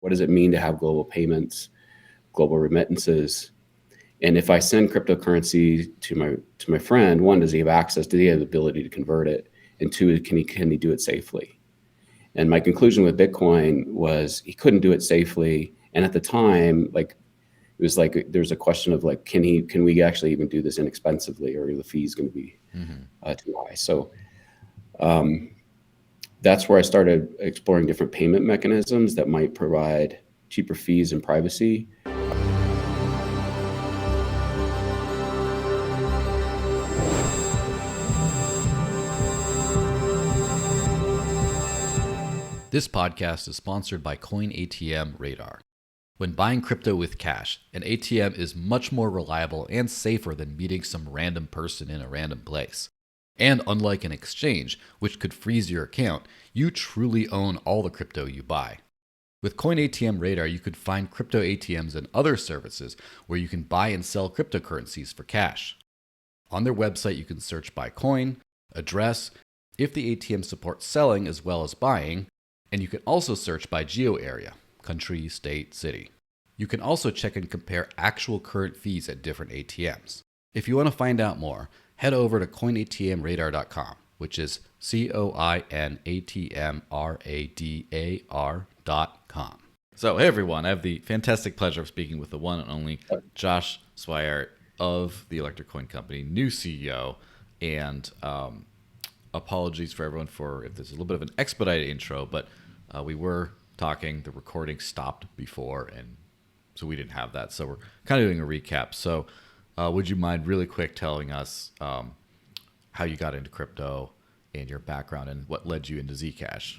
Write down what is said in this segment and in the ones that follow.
What does it mean to have global payments, global remittances? And if I send cryptocurrency to my friend, one, does he have access? Do he have the ability to convert it? And two, can he do it safely? And my conclusion with Bitcoin was he couldn't do it safely. And at the time, like it was like there's a question of like, can we actually even do this inexpensively, or are the fees going to be too high? So that's where I started exploring different payment mechanisms that might provide cheaper fees and privacy. This podcast is sponsored by Coin ATM Radar. When buying crypto with cash, an ATM is much more reliable and safer than meeting some random person in a random place. And unlike an exchange, which could freeze your account, you truly own all the crypto you buy. With Coin ATM Radar, you could find crypto ATMs and other services where you can buy and sell cryptocurrencies for cash. On their website, you can search by coin, address, if the ATM supports selling as well as buying, and you can also search by geo area, country, state, city. You can also check and compare actual current fees at different ATMs. If you want to find out more, head over to coinatmradar.com, which is coinatmradar.com. So, hey everyone, I have the fantastic pleasure of speaking with the one and only Josh Swihart of the Electric Coin Company, new CEO, and apologies for everyone for if there's a little bit of an expedited intro, but we were talking, the recording stopped before, and so we didn't have that. So we're kind of doing a recap. So would you mind really quick telling us how you got into crypto and your background and what led you into Zcash?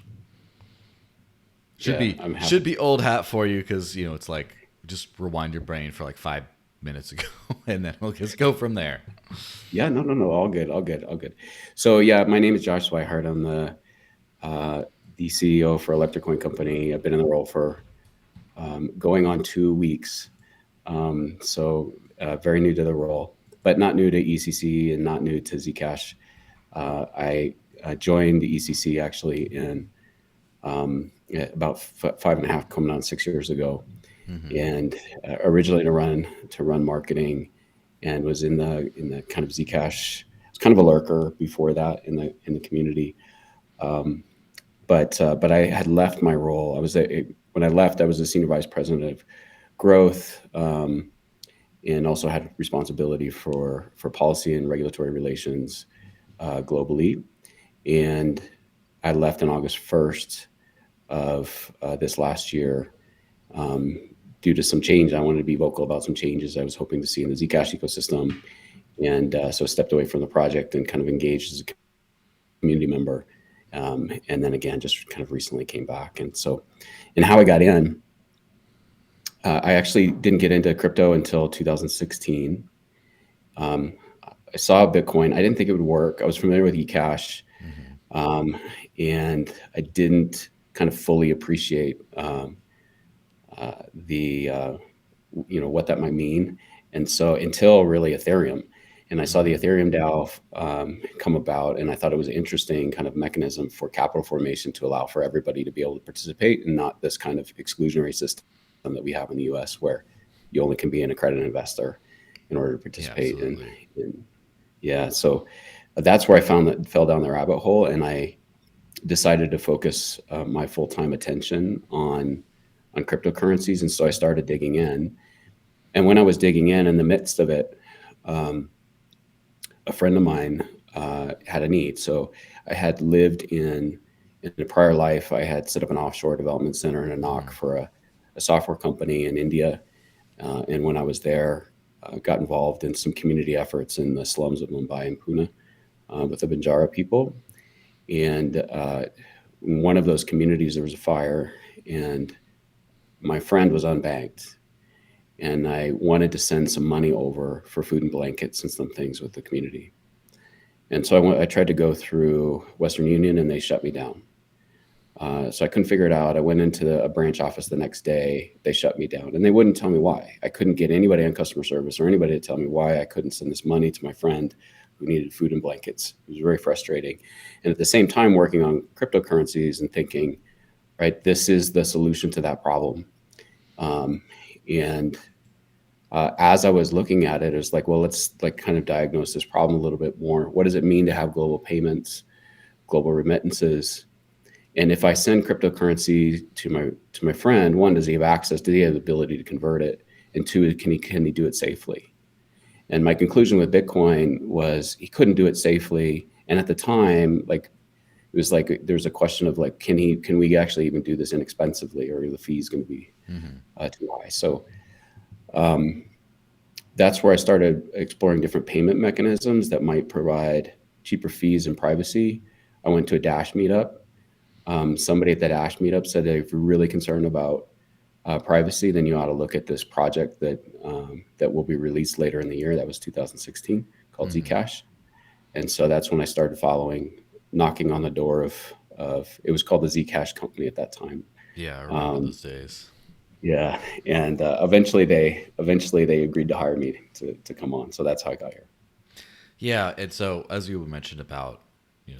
Should be old hat for you because, you know, it's like just rewind your brain for like 5 minutes ago and then we'll just go from there. Yeah, no, all good. So yeah, my name is Josh Swihart. I'm the CEO for Electric Coin Company. I've been in the role for going on 2 weeks. So very new to the role, but not new to ECC and not new to Zcash. I joined the ECC actually in about 5.5, coming on 6 years ago, and originally to run marketing, and was in the kind of Zcash. I was kind of a lurker before that in the community. But I had left my role. When I left, I was the senior vice president of growth, and also had responsibility for policy and regulatory relations globally. And I left on August 1st of this last year due to some change. I wanted to be vocal about some changes I was hoping to see in the Zcash ecosystem, and so stepped away from the project and kind of engaged as a community member. And then again, just kind of recently came back. And how I got in, I actually didn't get into crypto until 2016. I saw Bitcoin. I didn't think it would work. I was familiar with eCash, and I didn't kind of fully appreciate what that might mean. And so until really Ethereum. And I saw the Ethereum DAO come about, and I thought it was an interesting kind of mechanism for capital formation to allow for everybody to be able to participate, and not this kind of exclusionary system that we have in the U.S. where you only can be an accredited investor in order to participate. So that's where I fell down the rabbit hole, and I decided to focus my full-time attention on cryptocurrencies. And so I started digging in, and when I was digging in the midst of it, a friend of mine had a need. So I had lived in a prior life, I had set up an offshore development center in a NOC for a software company in India. And when I was there, got involved in some community efforts in the slums of Mumbai and Pune with the Banjara people. And in one of those communities, there was a fire, and my friend was unbanked. And I wanted to send some money over for food and blankets and some things with the community. And so I tried to go through Western Union, and they shut me down. So I couldn't figure it out. I went into a branch office the next day. They shut me down, and they wouldn't tell me why. I couldn't get anybody on customer service or anybody to tell me why I couldn't send this money to my friend who needed food and blankets. It was very frustrating. And at the same time, working on cryptocurrencies and thinking, right? This is the solution to that problem. And as I was looking at it, it's like, well, let's like kind of diagnose this problem a little bit more. What does it mean to have global payments, global remittances? And if I send cryptocurrency to my friend, one, does he have access? Do he have the ability to convert it? And two, can he do it safely? And my conclusion with Bitcoin was he couldn't do it safely. And at the time, like it was like there's a question of like, can we actually even do this inexpensively, or are the fees going to be too high? So that's where I started exploring different payment mechanisms that might provide cheaper fees and privacy. I went to a Dash meetup. Somebody at that Dash meetup said that if you're really concerned about privacy, then you ought to look at this project that will be released later in the year. That was 2016, called Zcash. And so that's when I started knocking on the door of it was called the Zcash company at that time. Yeah, I remember those days. Yeah, and eventually they agreed to hire me to come on. So that's how I got here. Yeah, and so as you mentioned about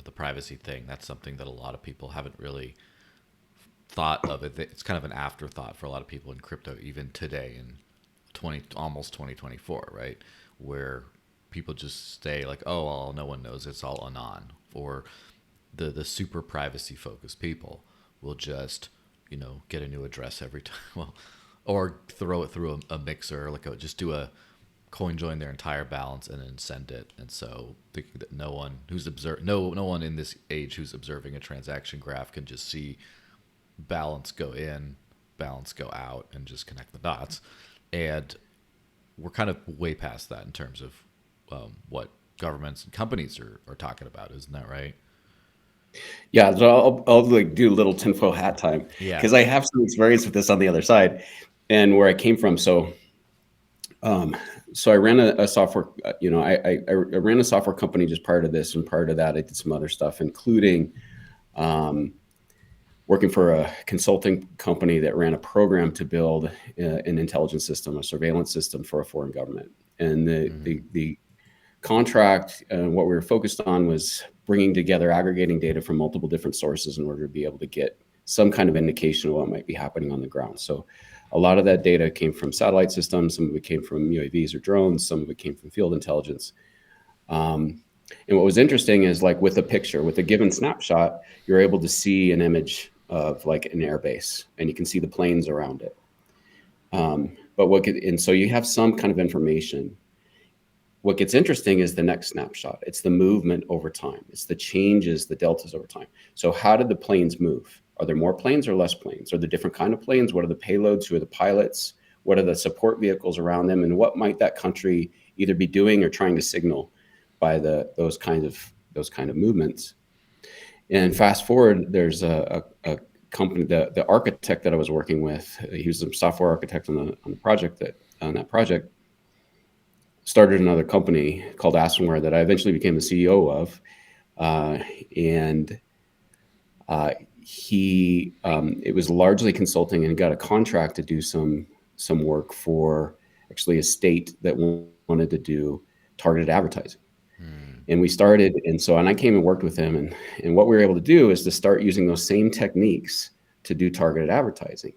the privacy thing, that's something that a lot of people haven't really thought of. It's kind of an afterthought for a lot of people in crypto, even today in almost 2024, right? Where people just say like, oh, well, no one knows, it's all anon, or the super privacy focused people will just get a new address every time, well, or throw it through a mixer, like just do a coin join their entire balance and then send it. And so thinking that no one in this age who's observing a transaction graph can just see balance go in, balance go out, and just connect the dots. And we're kind of way past that in terms of what governments and companies are talking about. Isn't that right? Yeah, so I'll like do a little tinfoil hat time Yeah. because I have some experience with this on the other side and where I came from. So I ran a software, I ran a software company just prior to this, and prior to that, I did some other stuff, including working for a consulting company that ran a program to build an intelligence system, a surveillance system for a foreign government. And the contract, what we were focused on was bringing together, aggregating data from multiple different sources in order to be able to get some kind of indication of what might be happening on the ground. So a lot of that data came from satellite systems. Some of it came from UAVs or drones. Some of it came from field intelligence. And what was interesting is like with a given snapshot, you're able to see an image of like an airbase, and you can see the planes around it. And so you have some kind of information. What gets interesting is the next snapshot. It's the movement over time. It's the changes, the deltas over time. So how did the planes move? Are there more planes or less planes? Are there different kind of planes? What are the payloads? Who are the pilots? What are the support vehicles around them? And what might that country either be doing or trying to signal by those kind of movements? And fast forward, there's a company, the architect that I was working with, he was a software architect on that project, started another company called Aspenware that I eventually became the CEO of. It was largely consulting, and got a contract to do some work for actually a state that wanted to do targeted advertising. And we started, and I came and worked with him, and what we were able to do is to start using those same techniques to do targeted advertising.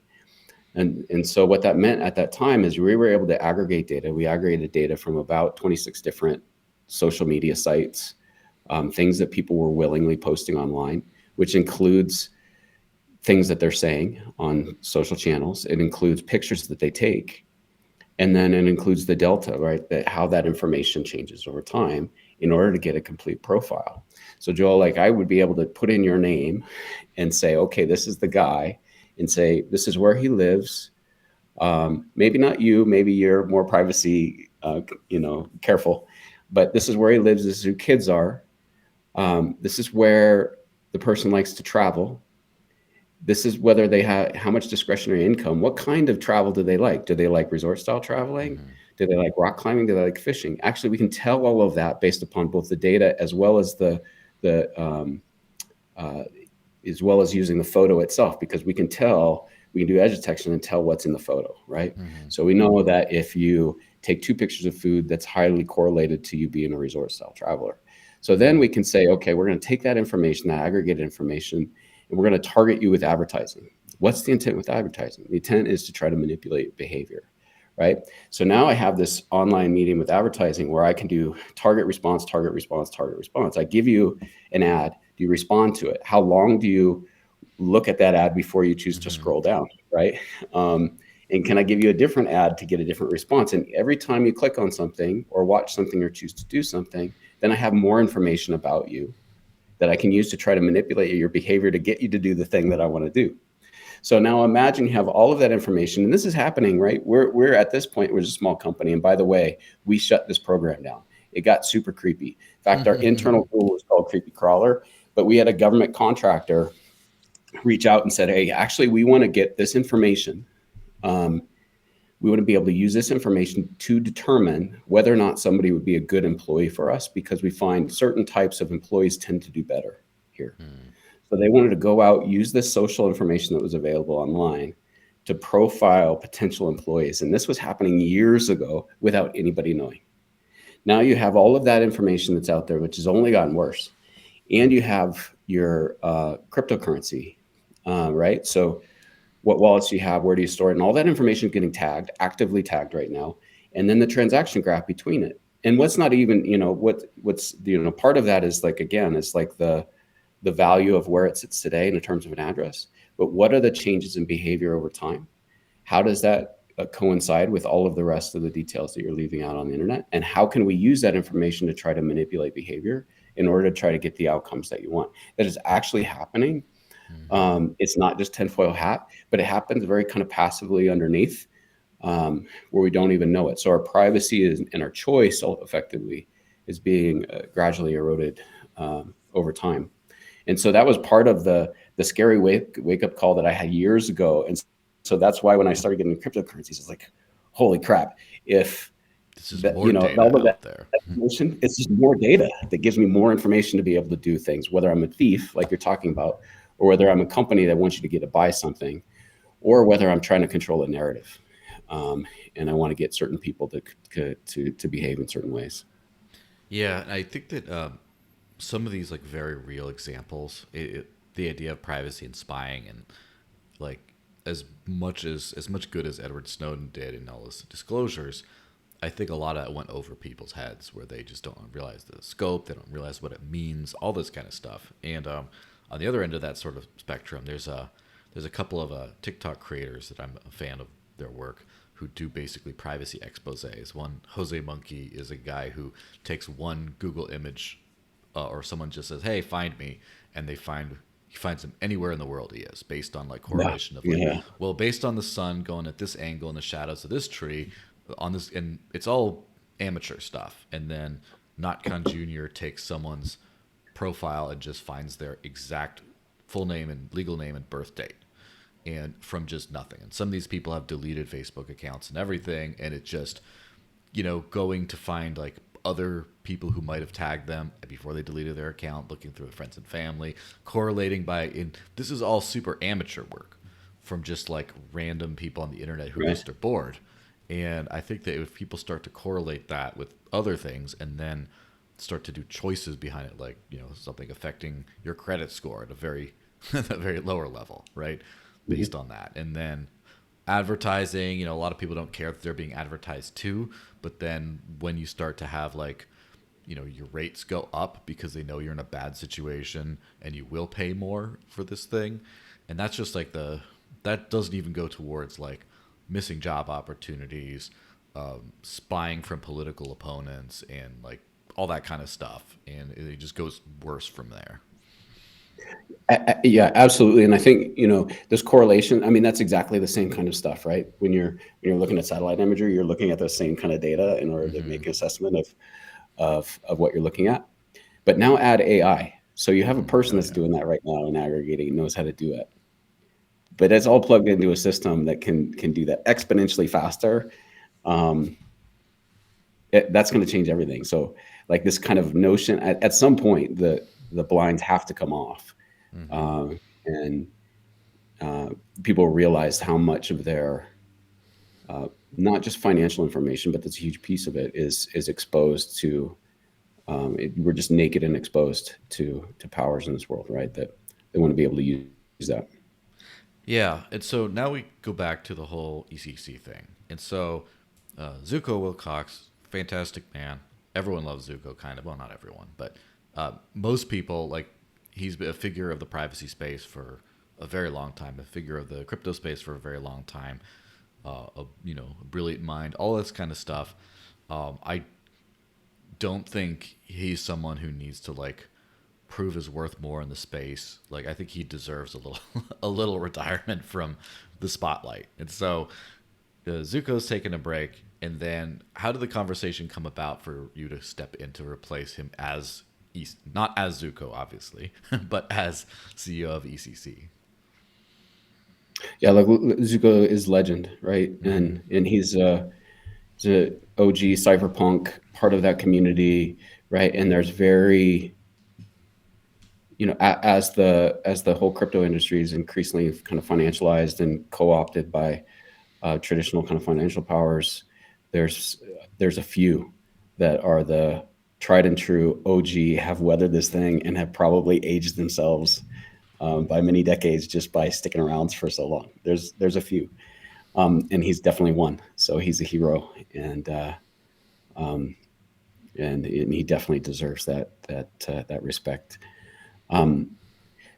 And so what that meant at that time is we were able to aggregate data. We aggregated data from about 26 different social media sites, things that people were willingly posting online, which includes things that they're saying on social channels. It includes pictures that they take. And then it includes the delta, right? How that information changes over time in order to get a complete profile. So Joel, like I would be able to put in your name and say, okay, this is the guy, and say, this is where he lives. Maybe not you, maybe you're more privacy, careful, but this is where he lives. This is who kids are. This is where the person likes to travel. This is whether they have how much discretionary income. What kind of travel do they like? Do they like resort style traveling? Do they like rock climbing? Do they like fishing? Actually, we can tell all of that based upon both the data as well as using the photo itself, because we can do edge detection and tell what's in the photo, right? So we know that if you take two pictures of food, that's highly correlated to you being a resort style traveler. So then we can say, okay, we're going to take that information, that aggregated information, and we're going to target you with advertising. What's the intent with advertising? The intent is to try to manipulate behavior, right? So now I have this online medium with advertising where I can do target response, target response, target response. I give you an ad. Do you respond to it? How long do you look at that ad before you choose to Mm-hmm. scroll down, right? And can I give you a different ad to get a different response? And every time you click on something or watch something or choose to do something, then I have more information about you that I can use to try to manipulate your behavior to get you to do the thing that I want to do. So now imagine you have all of that information, and this is happening, right? We're at this point, we're a small company, and by the way, we shut this program down. It got super creepy. In fact, our internal tool was called Creepy Crawler, but we had a government contractor reach out and said, "Hey, actually, we want to get this information. Um, we want to be able to use this information to determine whether or not somebody would be a good employee for us because we find certain types of employees tend to do better here." So they wanted to go out, use this social information that was available online to profile potential employees. And this was happening years ago without anybody knowing. Now you have all of that information that's out there, which has only gotten worse. And you have your cryptocurrency, right? So what wallets do you have? Where do you store it? And all that information is getting tagged, actively tagged right now. And then the transaction graph between it. And what's not even, what's part of that is like, again, it's like the value of where it sits today in terms of an address, but what are the changes in behavior over time? How does that coincide with all of the rest of the details that you're leaving out on the internet? And how can we use that information to try to manipulate behavior in order to try to get the outcomes that you want? That is actually happening. It's not just tinfoil hat, but it happens very kind of passively underneath, where we don't even know it. So our privacy and our choice effectively is being gradually eroded over time. And so that was part of the scary wake up call that I had years ago. And so that's why when I started getting cryptocurrencies, it's like, holy crap! If This is that, more data all of that out there. information, it's just more data that gives me more information to be able to do things. Whether I'm a thief, like you're talking about, or whether I'm a company that wants you to get to buy something, or whether I'm trying to control a narrative, and I want to get certain people to behave in certain ways. Yeah, and I think that some of these like very real examples, the idea of privacy and spying, and like as much good as Edward Snowden did in all his disclosures, I think a lot of it went over people's heads where they just don't realize the scope, they don't realize what it means, all this kind of stuff. And on the other end of that sort of spectrum, there's a couple of TikTok creators that I'm a fan of their work who do basically privacy exposés. One, Jose Monkey, is a guy who takes one Google image, or someone just says, "Hey, find me," and he finds him anywhere in the world he is, based on like Yeah, correlation of like, yeah, well, based on the sun going at this angle in the shadows of this tree, on this, and it's all amateur stuff. And then Notcon Jr. takes someone's profile and just finds their exact full name and legal name and birth date, and from just nothing. And some of these people have deleted Facebook accounts and everything, and it just, going to find like other people who might have tagged them before they deleted their account, looking through friends and family, correlating by, in this is all super amateur work from just like random people on the internet who right. just are bored. And I think that if people start to correlate that with other things and then start to do choices behind it, like, something affecting your credit score at a very a very lower level, right? Based Mhm. on that. And then advertising, a lot of people don't care that they're being advertised to, but then when you start to have like, your rates go up because they know you're in a bad situation and you will pay more for this thing. And that's just like that doesn't even go towards like missing job opportunities, spying from political opponents, and like all that kind of stuff. And it just goes worse from there. Yeah, absolutely. And I think, this correlation, I mean, that's exactly the same kind of stuff, right? When you're looking at satellite imagery, you're looking at the same kind of data in order to Mm-hmm. make an assessment of what you're looking at. But now add AI. So you have a person Oh that's yeah. doing that right now and aggregating, knows how to do it. But it's all plugged into a system that can do that exponentially faster. Um, that's going to change everything. So like this kind of notion at some point, the blinds have to come off. Mm-hmm. And uh, people realize how much of their uh, not just financial information, but that's a huge piece of it is exposed to. We're just naked and exposed to powers in this world, right? That they want to be able to use that. Yeah, and so now we go back to the whole ECC thing. And so Zooko Wilcox, fantastic man. Everyone loves Zuko, kind of. Well, not everyone, but most people, like, he's been a figure of the privacy space for a very long time, a figure of the crypto space for a very long time, a brilliant mind, all this kind of stuff. I don't think he's someone who needs to, like, prove his worth more in the space. Like, I think he deserves a little a little retirement from the spotlight. And so Zuko's taking a break. And then how did the conversation come about for you to step in to replace him as not as Zuko, obviously, but as CEO of ECC? Yeah, like Zuko is legend, right? Mm-hmm. And he's a OG cypherpunk part of that community, right? And there's very, as the whole crypto industry is increasingly kind of financialized and co-opted by traditional kind of financial powers, there's there's a few that are the tried and true OG, have weathered this thing and have probably aged themselves by many decades just by sticking around for so long. There's a few, and he's definitely one. So he's a hero, um, and he definitely deserves that respect. Um,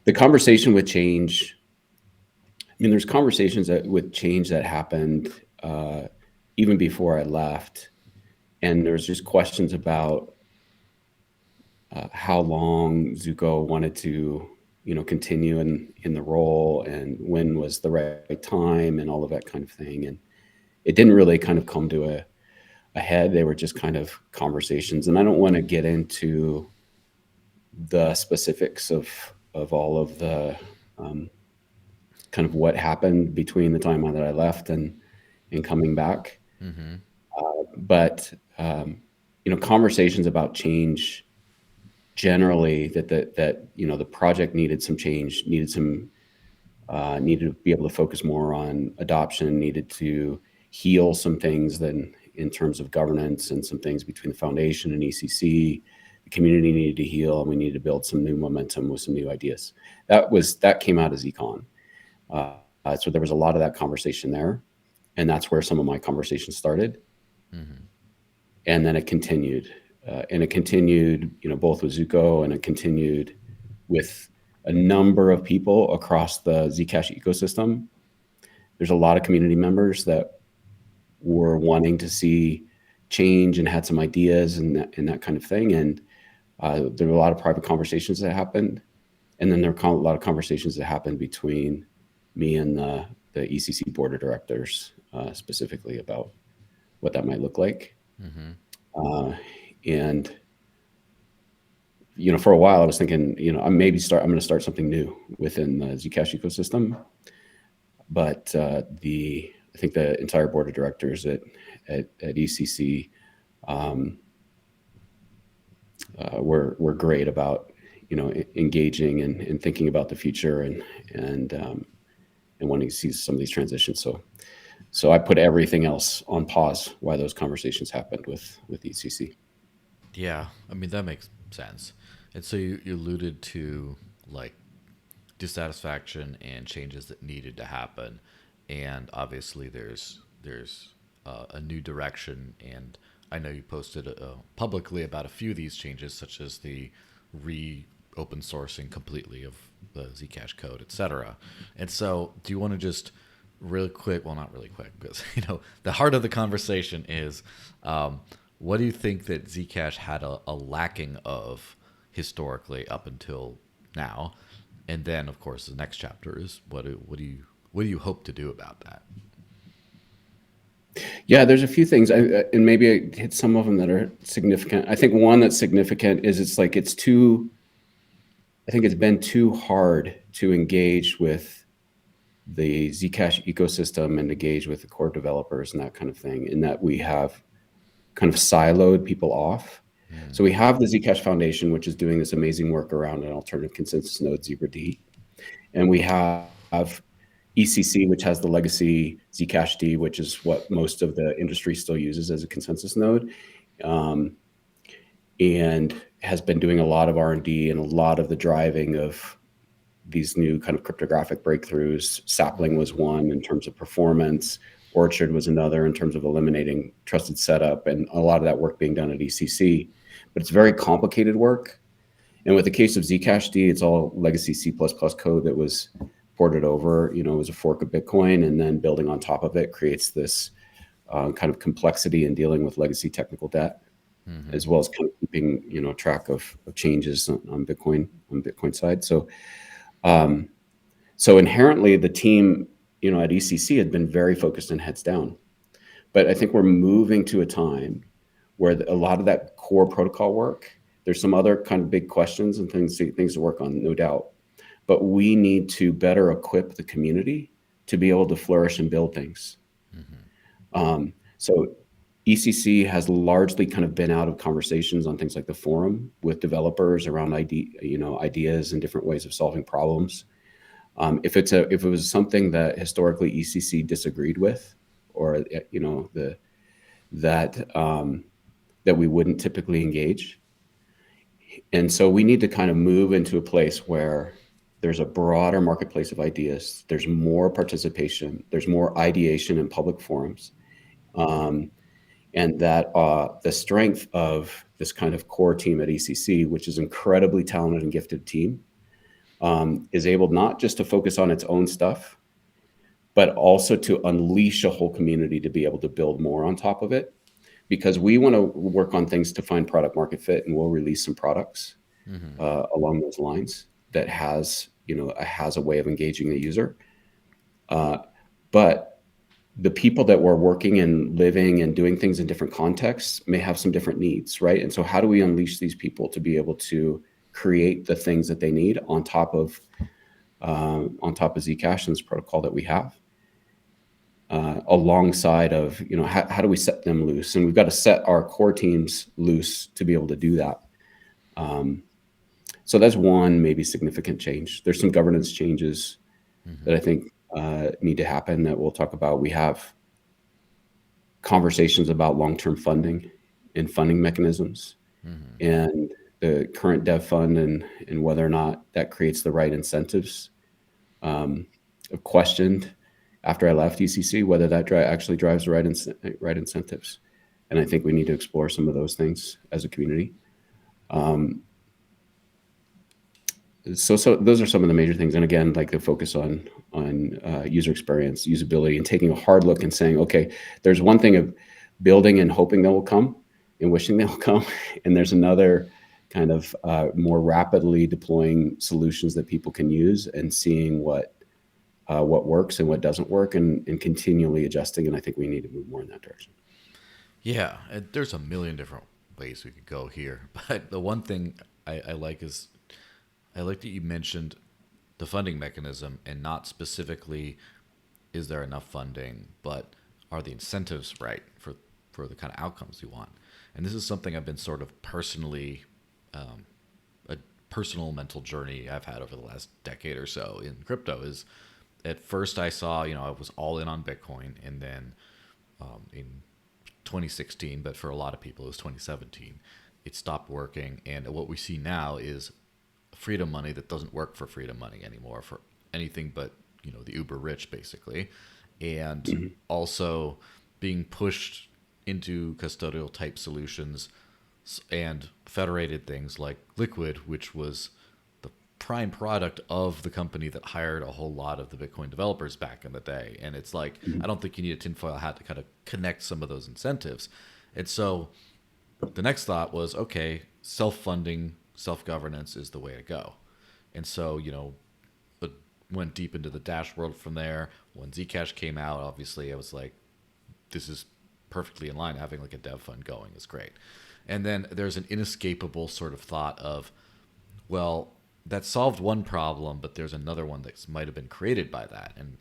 the conversation with change. I mean, there's conversations with change that happened even before I left, and there's just questions about how long Zuko wanted to, continue in the role, and when was the right time, and all of that kind of thing. And it didn't really kind of come to a head. They were just kind of conversations, and I don't want to get into the specifics of all of the um, kind of what happened between the time that I left and coming back. Mm-hmm. But conversations about change generally, that the project needed some change, needed to be able to focus more on adoption, needed to heal some things than in terms of governance, and some things between the foundation and ECC. The community needed to heal, and we needed to build some new momentum with some new ideas. That came out of Econ. So there was a lot of that conversation there, and that's where some of my conversation started. Mm-hmm. And then it continued, both with Zuko, and it continued with a number of people across the Zcash ecosystem. There's a lot of community members that were wanting to see change and had some ideas and that kind of thing. And there were a lot of private conversations that happened, and then there were a lot of conversations that happened between me and the ECC board of directors, specifically about what that might look like. Mm-hmm. Uh, and for a while I was thinking, I'm going to start something new within the Zcash ecosystem. But I think the entire board of directors at ECC were great about engaging and thinking about the future, and wanting to see some of these transitions. So I put everything else on pause while those conversations happened with ECC. Yeah, I mean, that makes sense. And so you alluded to, like, dissatisfaction and changes that needed to happen, and obviously there's a new direction. And I know you posted publicly about a few of these changes, such as the open sourcing completely of the Zcash code, etc. And so, do you want to just really quick, well, not really quick, because the heart of the conversation is, what do you think that Zcash had a lacking of historically up until now? And then, of course, the next chapter is what do you hope to do about that? Yeah, there's a few things, and maybe I hit some of them that are significant. I think one that's significant is I think it's been too hard to engage with the Zcash ecosystem and engage with the core developers and that kind of thing, in that we have kind of siloed people off. Mm. So we have the Zcash Foundation, which is doing this amazing work around an alternative consensus node, ZebraD. And we have ECC, which has the legacy Zcash D, which is what most of the industry still uses as a consensus node, and has been doing a lot of R&D and a lot of the driving of these new kind of cryptographic breakthroughs. Sapling was one in terms of performance. Orchard was another in terms of eliminating trusted setup, and a lot of that work being done at ECC. But it's very complicated work. And with the case of Zcash D, it's all legacy C++ code that was ported over. It was a fork of Bitcoin, and then building on top of it creates this kind of complexity in dealing with legacy technical debt, Mm-hmm. as well as kind of keeping track of changes on Bitcoin side. So inherently the team at ECC had been very focused on heads down, but I think we're moving to a time where a lot of that core protocol work, there's some other kind of big questions and things to work on, no doubt, but we need to better equip the community to be able to flourish and build things. So ECC has largely kind of been out of conversations on things like the forum with developers around ideas and different ways of solving problems. If it was something that historically ECC disagreed with, or that we wouldn't typically engage, and so we need to kind of move into a place where there's a broader marketplace of ideas. There's more participation. There's more ideation in public forums. And that the strength of this kind of core team at ECC, which is incredibly talented and gifted team, is able not just to focus on its own stuff, but also to unleash a whole community to be able to build more on top of it. Because we want to work on things to find product market fit, and we'll release some products Mm-hmm. along those lines that has a way of engaging the user. But the people that were working and living and doing things in different contexts may have some different needs, right? And so how do we unleash these people to be able to create the things that they need on top of Zcash and this protocol that we have, alongside of how do we set them loose? And we've got to set our core teams loose to be able to do that. So that's one maybe significant change. There's some governance changes Mm-hmm. that I think need to happen that we'll talk about. We have conversations about long-term funding and funding mechanisms, Mm-hmm. and the current dev fund, and whether or not that creates the right incentives. I've questioned after I left ECC whether that actually drives the right incentives, and I think we need to explore some of those things as a community. So those are some of the major things, and again, like the focus on user experience, usability, and taking a hard look and saying, okay, there's one thing of building and hoping they will come and wishing they'll come, and there's another kind of more rapidly deploying solutions that people can use and seeing what works and what doesn't work, and continually adjusting. And I think we need to move more in that direction. Yeah, and there's a million different ways we could go here, but the one thing I like is I like that you mentioned the funding mechanism, and not specifically is there enough funding, but are the incentives right for the kind of outcomes you want. And this is something I've been sort of personally a personal mental journey I've had over the last decade or so in crypto. Is at first I saw, I was all in on Bitcoin, and then in 2016, but for a lot of people it was 2017, it stopped working. And what we see now is freedom money that doesn't work for freedom money anymore, for anything but the uber rich, basically. And also being pushed into custodial type solutions and federated things like Liquid, which was the prime product of the company that hired a whole lot of the Bitcoin developers back in the day. And it's like, I don't think you need a tinfoil hat to kind of connect some of those incentives. And so the next thought was, okay, self-funding, self-governance is the way to go. And so, but went deep into the Dash world from there. When Zcash came out, obviously I was like, this is perfectly in line. Having like a dev fund going is great. And then there's an inescapable sort of thought of, well, that solved one problem, but there's another one that might have been created by that. And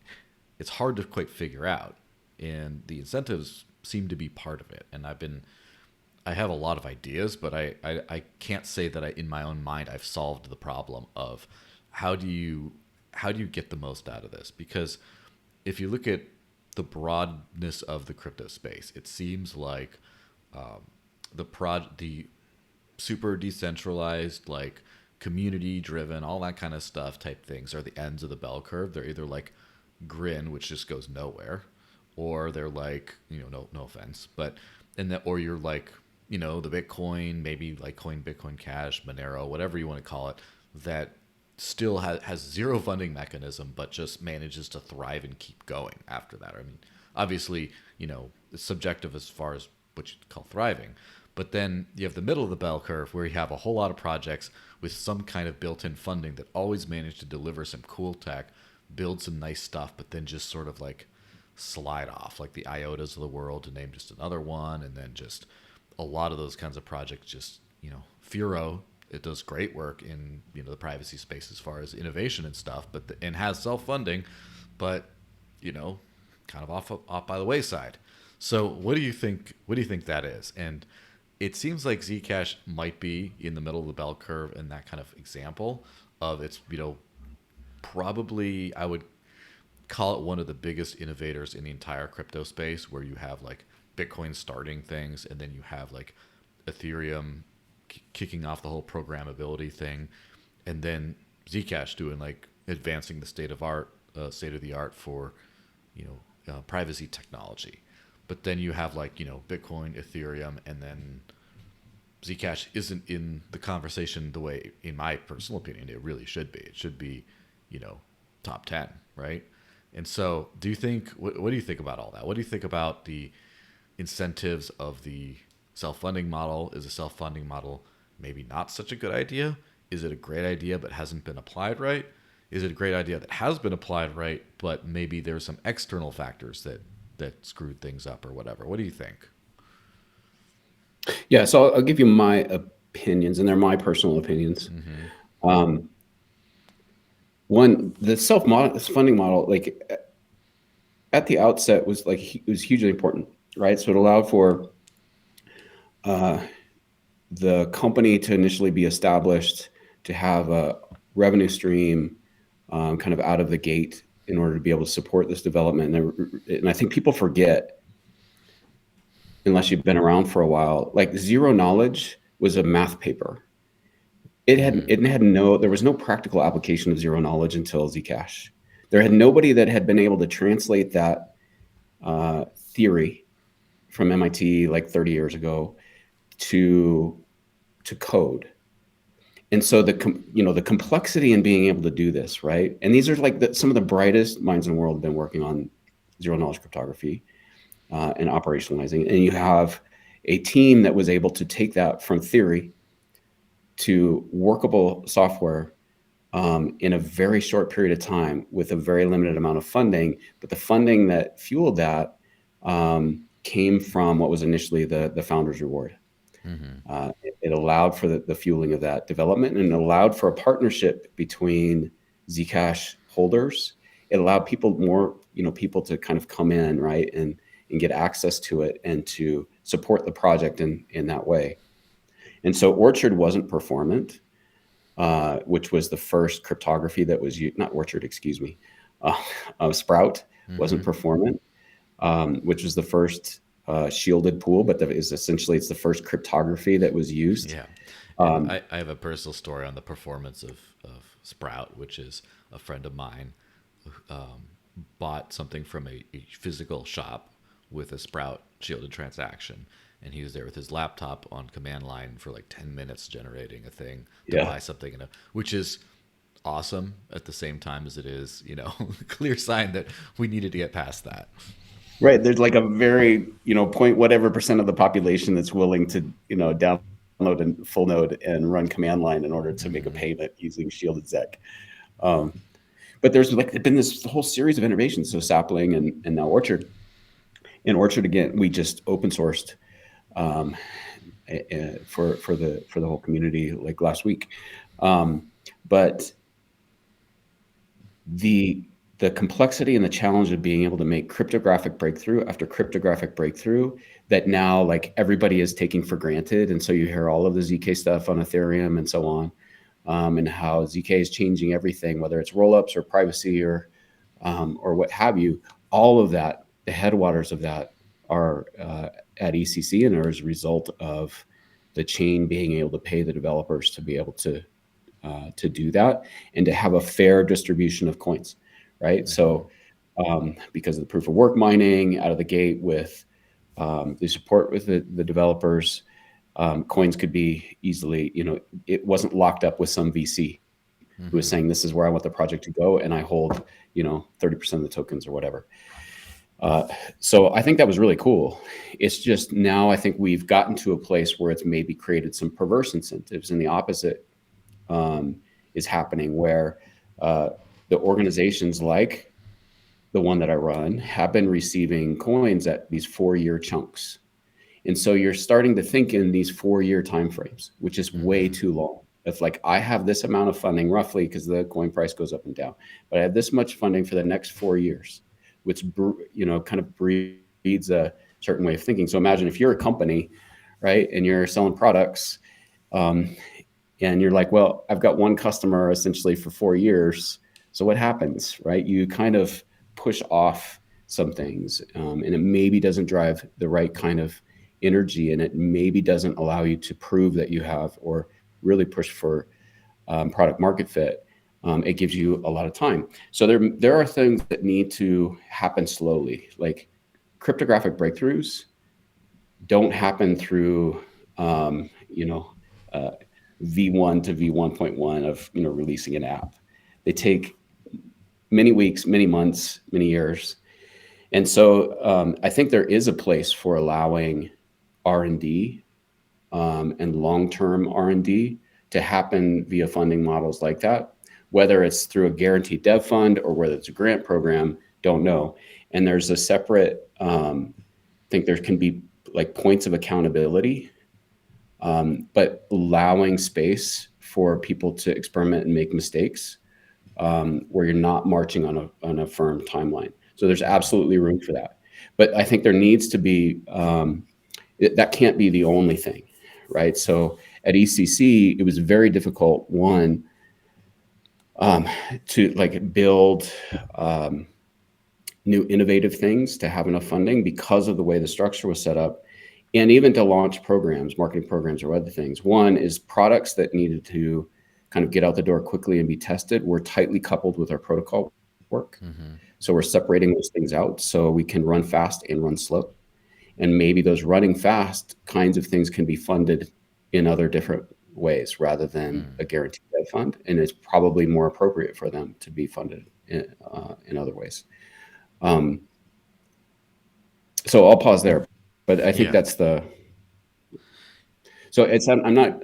it's hard to quite figure out. And the incentives seem to be part of it. And I have a lot of ideas, but I can't say that in my own mind I've solved the problem of how do you get the most out of this? Because if you look at the broadness of the crypto space, it seems like the super decentralized, like community driven, all that kind of stuff type things are the ends of the bell curve. They're either like Grin, which just goes nowhere, or they're like, no offense, but and that, or you're like, the Bitcoin, maybe like Bitcoin Cash, Monero, whatever you want to call it, that still has zero funding mechanism, but just manages to thrive and keep going after that. I mean, obviously, it's subjective as far as what you call thriving. But then you have the middle of the bell curve where you have a whole lot of projects with some kind of built in funding that always manage to deliver some cool tech, build some nice stuff, but then just sort of like slide off, like the IOTAs of the world, to name just another one. And then just a lot of those kinds of projects, just, Furo, it does great work in, the privacy space as far as innovation and stuff, but and has self-funding, but, kind of off by the wayside. So what do you think that is? And it seems like Zcash might be in the middle of the bell curve in that kind of example of it's, probably, I would call it one of the biggest innovators in the entire crypto space, where you have like Bitcoin starting things, and then you have like Ethereum kicking off the whole programmability thing, and then Zcash doing like advancing the state of the art for privacy technology. But then you have like Bitcoin, Ethereum, and then Zcash isn't in the conversation the way, in my personal opinion, it really should be. It should be, top 10, right? And so, do you think? What do you think about all that? What do you think about the incentives of the self-funding model? Is a self-funding model maybe not such a good idea? Is it a great idea but hasn't been applied right? Is it a great idea that has been applied right, but maybe there's some external factors that screwed things up or whatever? What do you think? Yeah, so I'll give you my opinions, and they're my personal opinions. One, the self-funding model, like at the outset, was like it was hugely important, right? So it allowed for the company to initially be established, to have a revenue stream kind of out of the gate in order to be able to support this development. And I think people forget, unless you've been around for a while, like zero knowledge was a math paper. There was no practical application of zero knowledge until Zcash. There had nobody that had been able to translate that theory from MIT like 30 years ago to code. And so the complexity in being able to do this, right? And these are like some of the brightest minds in the world have been working on zero knowledge cryptography and operationalizing. And you have a team that was able to take that from theory to workable software in a very short period of time with a very limited amount of funding. But the funding that fueled that came from what was initially the founder's reward. It allowed for the fueling of that development, and it allowed for a partnership between Zcash holders. It allowed people to kind of come in, right, and get access to it and to support the project in that way. And so Orchard wasn't performant, which was the first cryptography that was used, not Orchard, excuse me, Sprout wasn't performant, which was the first shielded pool, but it's the first cryptography that was used. Yeah. I have a personal story on the performance of Sprout, which is a friend of mine bought something from a physical shop with a Sprout shielded transaction. And he was there with his laptop on command line for like 10 minutes generating a thing to buy something, which is awesome at the same time as it is, clear sign that we needed to get past that. Right. There's like a very, point whatever percent of the population that's willing to, download a full node and run command line in order to make a payment using shielded ZEC. But there's been this whole series of innovations. So Sapling and now Orchard. In Orchard, again, we just open sourced for the whole community like last week. But the complexity and the challenge of being able to make cryptographic breakthrough after cryptographic breakthrough that now like everybody is taking for granted. And so you hear all of the ZK stuff on Ethereum and so on, and how ZK is changing everything, whether it's rollups or privacy or what have you. All of that, the headwaters of that are at ECC and are as a result of the chain being able to pay the developers to be able to to do that and to have a fair distribution of coins, right? So because of the proof of work mining out of the gate with the support with the developers, coins could be easily, it wasn't locked up with some VC who was saying, this is where I want the project to go, and I hold, 30% of the tokens or whatever. So I think that was really cool. It's just now I think we've gotten to a place where it's maybe created some perverse incentives, and the opposite is happening where the organizations like the one that I run have been receiving coins at these 4-year chunks. And so you're starting to think in these 4-year timeframes, which is way too long. It's like I have this amount of funding roughly because the coin price goes up and down, but I have this much funding for the next 4 years, which kind of breeds a certain way of thinking. So imagine if you're a company, right, and you're selling products, and you're like, well, I've got one customer essentially for 4 years. So what happens, right? You kind of push off some things, and it maybe doesn't drive the right kind of energy, and it maybe doesn't allow you to prove that you have or really push for product market fit. It gives you a lot of time. So there are things that need to happen slowly, like cryptographic breakthroughs don't happen through V1 to V1.1 of releasing an app. They take many weeks, many months, many years. And so I think there is a place for allowing R&D and long-term R&D to happen via funding models like that, whether it's through a guaranteed dev fund or whether it's a grant program, don't know. And there's a separate, I think there can be like points of accountability, but allowing space for people to experiment and make mistakes, where you're not marching on a firm timeline. So there's absolutely room for that. But I think there needs to be, that can't be the only thing, right? So at ECC, it was very difficult, one, to like build new innovative things to have enough funding because of the way the structure was set up, and even to launch programs, marketing programs or other things. One is products that needed to kind of get out the door quickly and be tested were tightly coupled with our protocol work. So we're separating those things out so we can run fast and run slow. And maybe those running fast kinds of things can be funded in other different ways rather than a guaranteed dev fund. And it's probably more appropriate for them to be funded in other ways. So I'll pause there, but I think that's the. So it's I'm not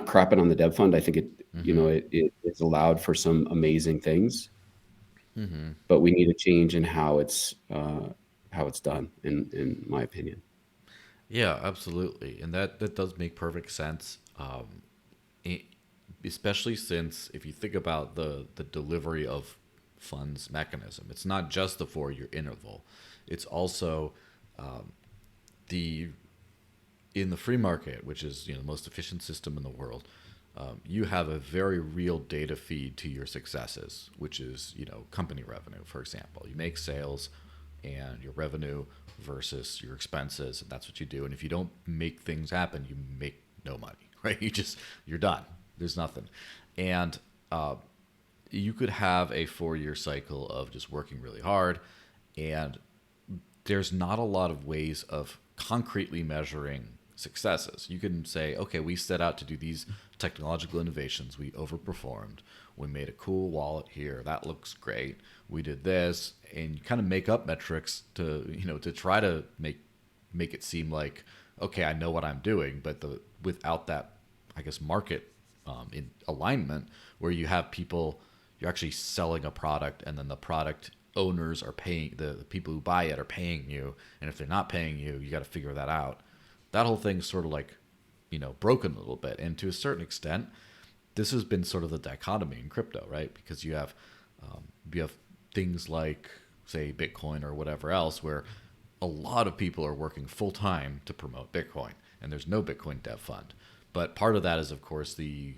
crapping on the dev fund. I think it's allowed for some amazing things, but we need a change in how it's done, in my opinion. Yeah, absolutely, and that does make perfect sense. E- Especially since if you think about the delivery of funds mechanism, it's not just the 4-year interval. It's also the in the free market, which is the most efficient system in the world. You have a very real data feed to your successes, which is company revenue, for example. You make sales, and your revenue versus your expenses, and that's what you do. And if you don't make things happen, you make no money, right? You're done. There's nothing. And you could have a 4-year cycle of just working really hard, and there's not a lot of ways of concretely measuring successes. You can say, okay, we set out to do these technological innovations. We overperformed. We made a cool wallet here. That looks great. We did this, and you kind of make up metrics to to try to make it seem like, okay, I know what I'm doing, but without that, I guess, market in alignment, where you have people, you're actually selling a product, and then the product owners are paying, the people who buy it are paying you, and if they're not paying you, you got to figure that out. That whole thing's sort of like broken a little bit, and to a certain extent, this has been sort of the dichotomy in crypto, right? Because you have things like, say, Bitcoin or whatever else, where a lot of people are working full time to promote Bitcoin, and there's no Bitcoin dev fund. But part of that is, of course, the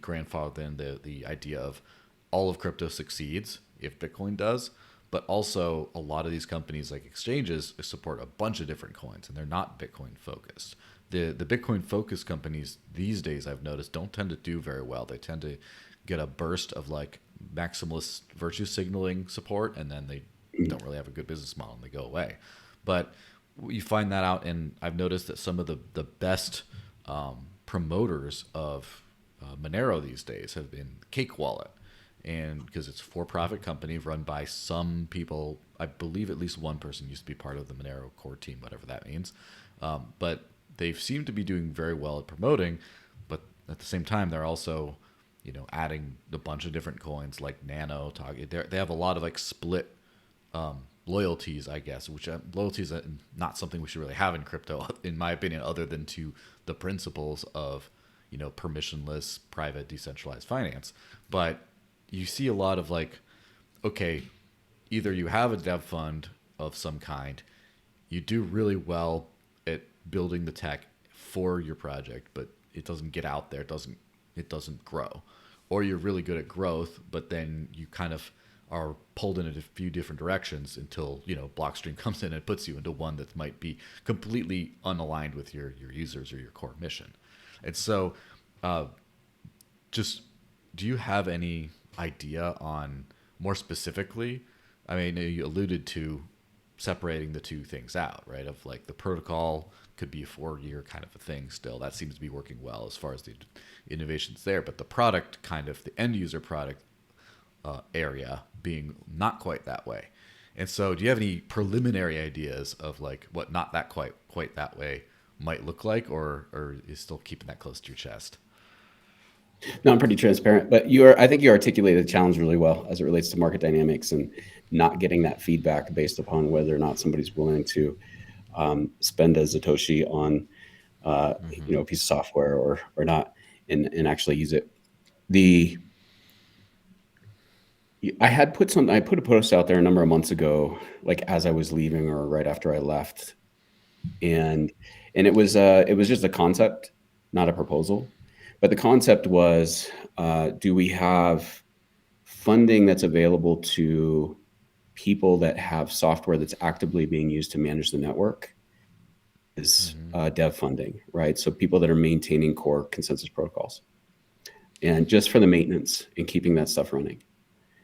grandfather and the idea of all of crypto succeeds if Bitcoin does. But also, a lot of these companies, like exchanges, support a bunch of different coins, and they're not Bitcoin focused. The Bitcoin focused companies these days, I've noticed, don't tend to do very well. They tend to get a burst of like maximalist virtue signaling support, and then they don't really have a good business model and they go away. But you find that out, and I've noticed that some of the best promoters of Monero these days have been Cake Wallet, and because it's a for-profit company run by some people, I believe at least one person used to be part of the Monero core team, whatever that means. But they seem to be doing very well at promoting, but at the same time, they're also, adding a bunch of different coins like Nano. They have a lot of like split loyalties, I guess, which loyalties are not something we should really have in crypto, in my opinion, other than to the principles of, permissionless, private, decentralized finance. But you see a lot of like, okay, either you have a dev fund of some kind, you do really well at building the tech for your project, but it doesn't get out there, it doesn't grow, or you're really good at growth, but then you kind of are pulled in a few different directions until Blockstream comes in and puts you into one that might be completely unaligned with your users or your core mission. And so, just do you have any idea on more specifically? I mean, you alluded to separating the two things out, right? Of like the protocol could be a 4-year kind of a thing still. That seems to be working well as far as the innovations there. But the product, kind of the end user product area, being not quite that way. And so, do you have any preliminary ideas of like what not that quite that way might look like, or is still keeping that close to your chest? No, I'm pretty transparent, but I think you articulated the challenge really well as it relates to market dynamics and not getting that feedback based upon whether or not somebody's willing to spend a Satoshi on, Mm-hmm. a piece of software or not, and actually use it. The I put a post out there a number of months ago, like as I was leaving or right after I left, and it was just a concept, not a proposal. But the concept was, do we have funding that's available to people that have software that's actively being used to manage the network? Is Mm-hmm. dev funding, right? So people that are maintaining core consensus protocols, and just for the maintenance and keeping that stuff running.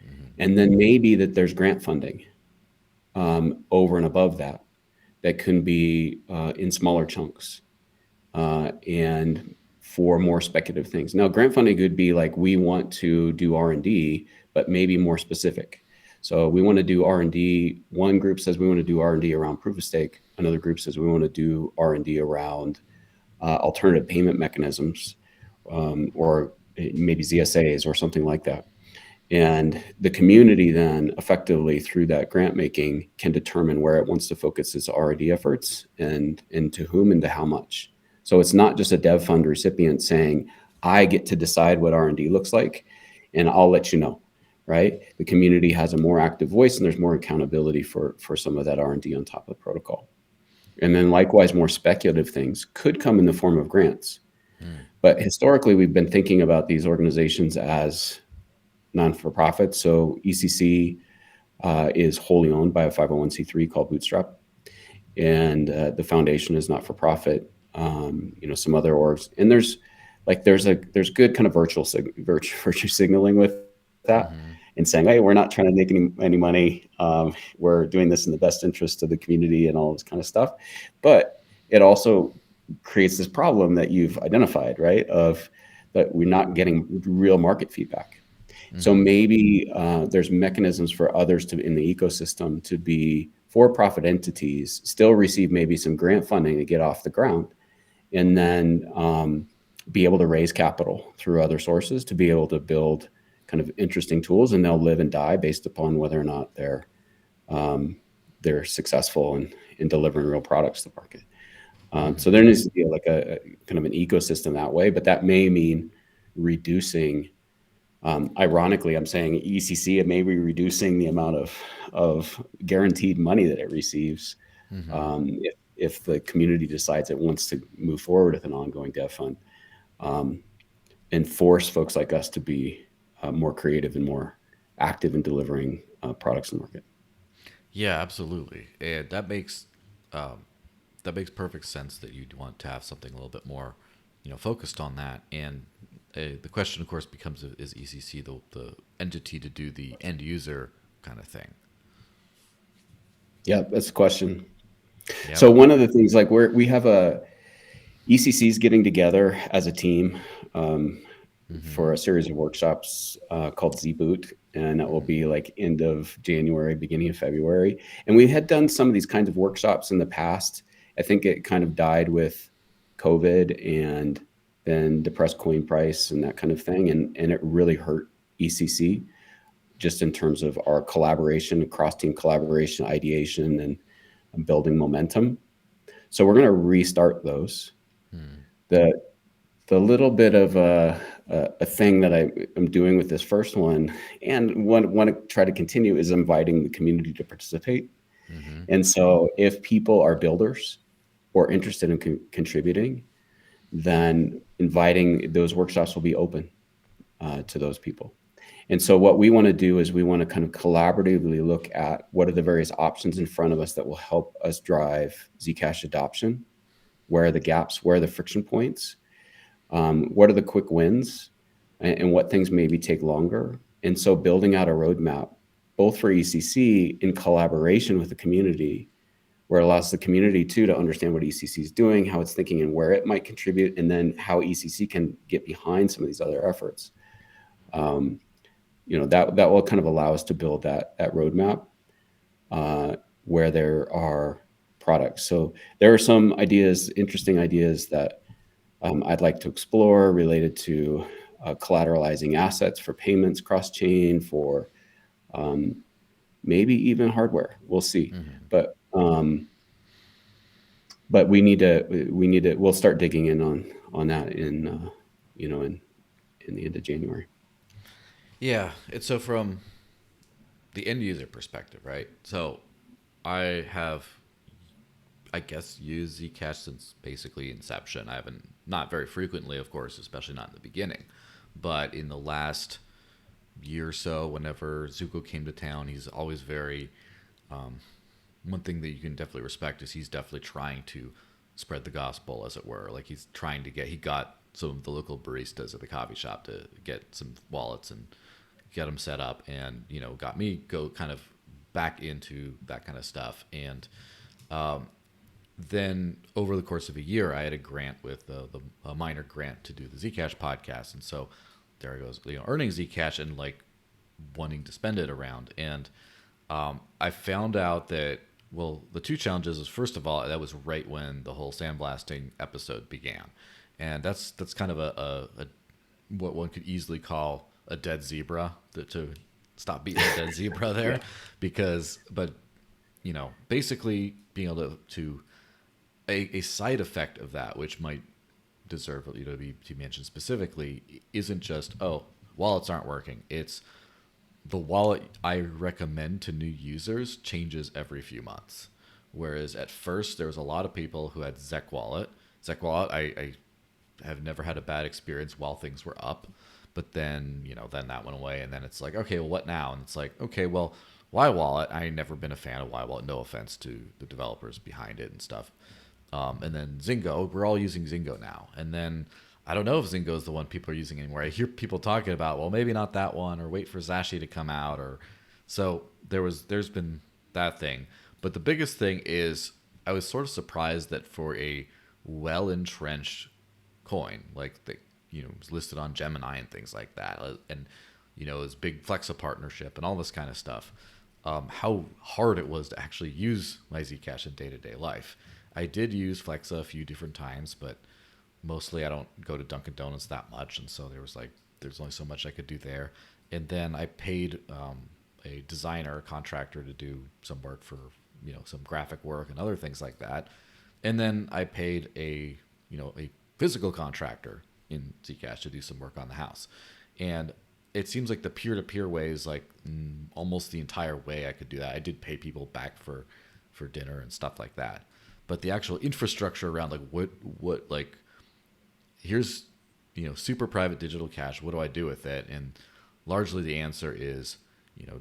Mm-hmm. And then maybe that there's grant funding over and above that that can be in smaller chunks and for more speculative things. Now, grant funding could be like, we want to do R&D, but maybe more specific. So we want to do R&D. One group says we want to do R&D around proof of stake. Another group says we want to do R&D around alternative payment mechanisms, or maybe ZSAs or something like that. And the community then effectively through that grant making can determine where it wants to focus its R&D efforts and to whom and to how much. So it's not just a dev fund recipient saying, I get to decide what R&D looks like, and I'll let you know, right? The community has a more active voice, and there's more accountability for some of that R&D on top of the protocol. And then likewise, more speculative things could come in the form of grants. Mm-hmm. But historically, we've been thinking about these organizations as non-for-profit. So ECC is wholly owned by a 501c3 called Bootstrap, and the foundation is not for profit. Some other orgs, and there's good kind of virtue signaling with that, Mm-hmm. and saying, hey, we're not trying to make any money. We're doing this in the best interest of the community and all this kind of stuff. But it also creates this problem that you've identified, right? Of that we're not getting real market feedback. So Mm-hmm. maybe there's mechanisms for others in the ecosystem to be for-profit entities, still receive maybe some grant funding to get off the ground, and then be able to raise capital through other sources to be able to build kind of interesting tools, and they'll live and die based upon whether or not they're successful in delivering real products to the market. So Mm-hmm. there needs to be like a kind of an ecosystem that way, but that may mean reducing. Ironically, I'm saying ECC, it may be reducing the amount of guaranteed money that it receives Mm-hmm. if the community decides it wants to move forward with an ongoing dev fund, and force folks like us to be more creative and more active in delivering products in the market. Yeah, absolutely, and um, that makes perfect sense that you'd want to have something a little bit more, focused on that. And the question, of course, becomes: is ECC the entity to do the end user kind of thing? Yeah, that's the question. Yep. So one of the things, like we have a ECC's getting together as a team um, Mm-hmm. for a series of workshops called Z-Boot, and that will Mm-hmm. be like end of January, beginning of February. And we had done some of these kinds of workshops in the past. I think it kind of died with COVID and then depressed coin price and that kind of thing, and it really hurt ECC just in terms of our collaboration, cross team collaboration, ideation, and building momentum. So we're going to restart those. Mm-hmm. The the little bit of a thing that I am doing with this first one, and want to try to continue, is inviting the community to participate. Mm-hmm. And so, if people are builders or interested in contributing, then inviting those workshops will be open to those people. And so, what we want to do is we want to kind of collaboratively look at what are the various options in front of us that will help us drive Zcash adoption. Where are the gaps? Where are the friction points? What are the quick wins, and what things maybe take longer? And so building out a roadmap, both for ECC in collaboration with the community, where it allows the community too to understand what ECC is doing, how it's thinking, and where it might contribute, and then how ECC can get behind some of these other efforts. Um, that will kind of allow us to build that roadmap uh, where there are products. So there are some ideas, interesting ideas that I'd like to explore related to collateralizing assets for payments cross chain, for um, maybe even hardware. We'll see, Mm-hmm. but we need to. We'll start digging in on that in in the end of January. Yeah. It's so from the end user perspective, right? So I have, I guess, used Zcash since basically inception. I haven't, not very frequently, of course, especially not in the beginning, but in the last year or so, whenever Zuko came to town, he's always very, one thing that you can definitely respect is he's definitely trying to spread the gospel, as it were. Like he's trying to get, he got some of the local baristas at the coffee shop to get some wallets and get them set up, and got me go kind of back into that kind of stuff. And then over the course of a year, I had a grant with a minor grant to do the Zcash podcast, and so there I goes, earning Zcash and like wanting to spend it around. And I found out that, well, the two challenges is, first of all, that was right when the whole sandblasting episode began, and that's kind of a what one could easily call a dead zebra, to stop beating a dead zebra there, Yeah, because but basically being able to a side effect of that, which might deserve to be mentioned specifically, isn't just, oh, wallets aren't working. It's the wallet I recommend to new users changes every few months. Whereas at first there was a lot of people who had Zec Wallet. Zec Wallet, I have never had a bad experience while things were up, but then then that went away, and then it's like, okay, well, what now? And it's like, okay, well, Y Wallet, I never been a fan of Y Wallet. No offense to the developers behind it and stuff. And then Zingo, we're all using Zingo now. And then I don't know if Zingo is the one people are using anymore. I hear people talking about, well, maybe not that one, or wait for Zashi to come out, or so there's been that thing. But the biggest thing is I was sort of surprised that for a well entrenched coin like the was listed on Gemini and things like that, and his big Flexa partnership and all this kind of stuff, how hard it was to actually use my Zcash in day to day life. I did use Flexa a few different times, but mostly I don't go to Dunkin' Donuts that much, and so there's only so much I could do there. And then I paid a designer, a contractor, to do some work for some graphic work and other things like that. And then I paid a physical contractor in Zcash to do some work on the house. And it seems like the peer-to-peer way is like almost the entire way I could do that. I did pay people back for dinner and stuff like that, but the actual infrastructure around, like, what like, here's super private digital cash, what do I do with it? And largely the answer is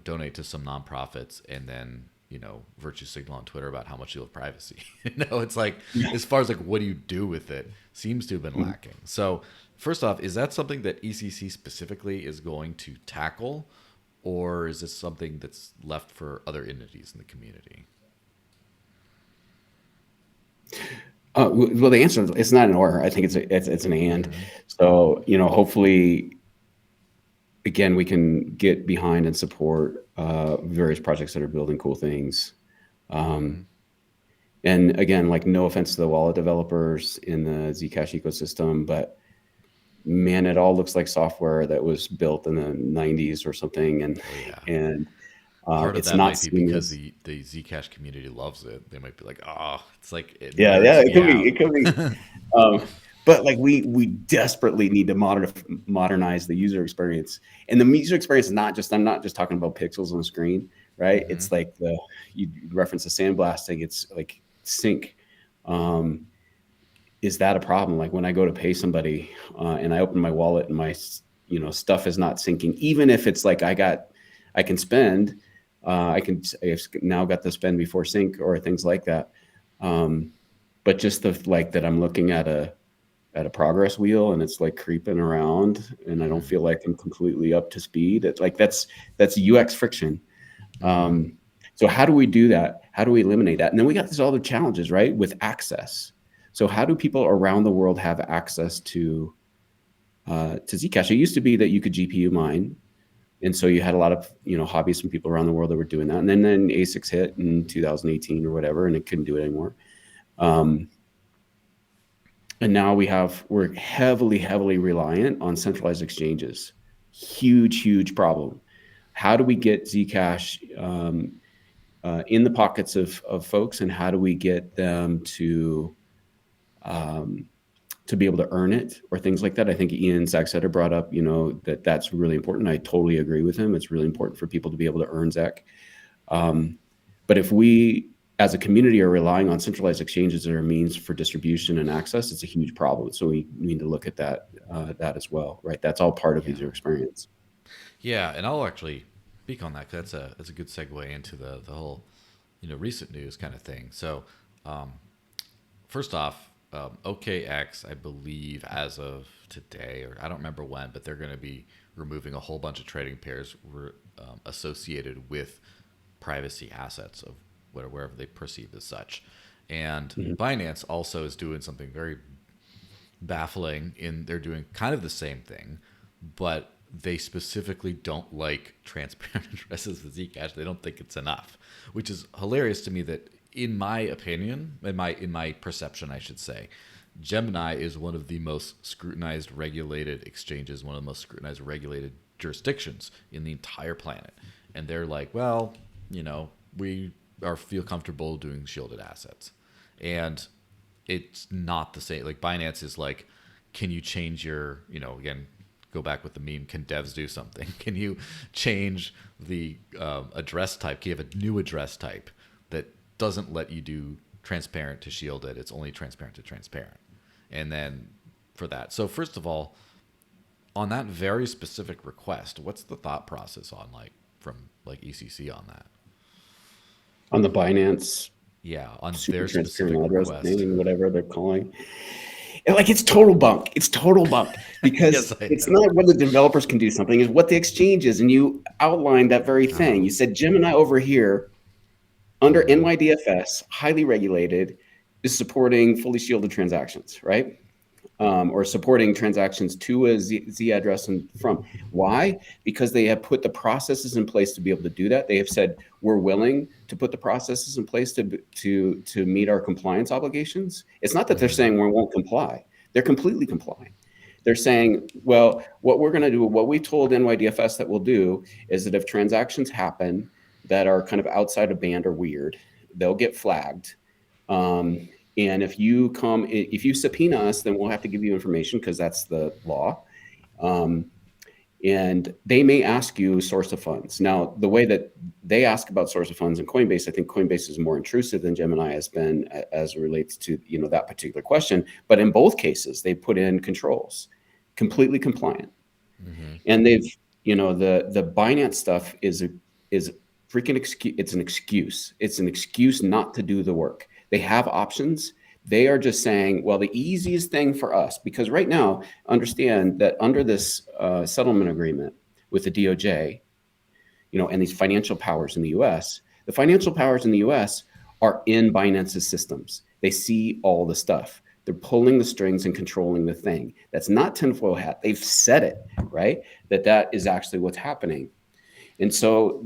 donate to some nonprofits, and then virtue signal on Twitter about how much you love privacy. It's like, Yeah. as far as like what do you do with it, seems to have been Mhm. lacking. So first off, is that something that ECC specifically is going to tackle, or is this something that's left for other entities in the community? Well, the answer is it's not an or. I think it's an and. Mm-hmm. So hopefully, again, we can get behind and support various projects that are building cool things. Mm-hmm. Um, and again, like no offense to the wallet developers in the Zcash ecosystem, but man, it all looks like software that was built in the 90s or something, and Oh yeah. and Part of it's that not might be because seamless. the Zcash community loves it. They might be like, oh, it's like it Yeah, yeah, nerds it me could be, out. it could be. But like we desperately need to modernize the user experience, and the user experience is not just, I'm not just talking about pixels on the screen, right? Mm-hmm. It's like you reference the sandblasting. It's like sync. Um, is that a problem? Like when I go to pay somebody and I open my wallet and my stuff is not syncing, even if it's like I can spend, I've now got the spend before sync or things like that. Um, but just the like that I'm looking at a progress wheel and it's like creeping around and I don't Mm-hmm. feel like I'm completely up to speed. It's like that's UX friction. Mm-hmm. Um, so how do we do that? How do we eliminate that? And then we got these other challenges, right? With access. So how do people around the world have access to Zcash? It used to be that you could GPU mine, and so you had a lot of hobbyists and people around the world that were doing that. And then ASICs hit in 2018 or whatever, and it couldn't do it anymore. Um, and now we're heavily reliant on centralized exchanges. Huge problem. How do we get Zcash in the pockets of folks, and how do we get them um, to be able to earn it or things like that? I think Ian Zachsetter brought up, that's really important. I totally agree with him. It's really important for people to be able to earn Zach. Um, but if we as a community are relying on centralized exchanges as a means for distribution and access, it's a huge problem. So we need to look at that as well, right? That's all part of Yeah. user experience. Yeah, and I'll actually speak on that because that's a good segue into the whole recent news kind of thing. So um, first off, OKX, I believe, as of today, or I don't remember when, but they're going to be removing a whole bunch of trading pairs associated with privacy assets of wherever they perceive as such. And Mhm. Binance also is doing something very baffling in they're doing kind of the same thing, but they specifically don't like transparent addresses with Zcash. They don't think it's enough, which is hilarious to me that in my opinion, in my perception, I should say, Gemini is one of the most scrutinized regulated exchanges, one of the most scrutinized regulated jurisdictions in the entire planet. And they're like, well, we are feel comfortable doing shielded assets. And it's not the same. Like Binance is like, can you change your, again, go back with the meme, can devs do something? Can you change the address type? Can you have a new address type that doesn't let you do transparent to shielded? It's only transparent to transparent. And then for that. So first of all, on that very specific request, what's the thought process on like from like ECC on that? On the Binance Yeah, on super their transparent specific address request. thing, whatever they're calling. And like it's total bunk. It's total bunk Yes, because I it's know. not whether developers can do something, it's what the exchange is. And you outlined that very Uh huh. thing. You said Gemini over here under Mm-hmm. NYDFS, highly regulated, is supporting fully shielded transactions, right? Or supporting transactions to a Z address and from. Why? Because they have put the processes in place to be able to do that. They have said we're willing to put the processes in place to meet our compliance obligations. It's not that they're Mm-hmm. saying we won't comply; they're completely complying. They're saying, well, what we're going to do, what we told NYDFS that we'll do, is that if transactions happen that are kind of outside of band or weird, they'll get flagged. And if you subpoena us, then we'll have to give you information because that's the law. Um, and they may ask you source of funds. Now, the way that they ask about source of funds in Coinbase, I think Coinbase is more intrusive than Gemini has been as it relates to that particular question. But in both cases, they put in controls, completely compliant, Mm-hmm. and they've the Binance stuff is freaking excuse. It's an excuse. It's an excuse not to do the work. They have options. They are just saying, well, the easiest thing for us, because right now, understand that under this settlement agreement with the DOJ, and these financial powers in the US, the financial powers in the US are in Binance's systems. They see all the stuff. They're pulling the strings and controlling the thing. That's not tinfoil hat. They've said it, right? That is actually what's happening. And so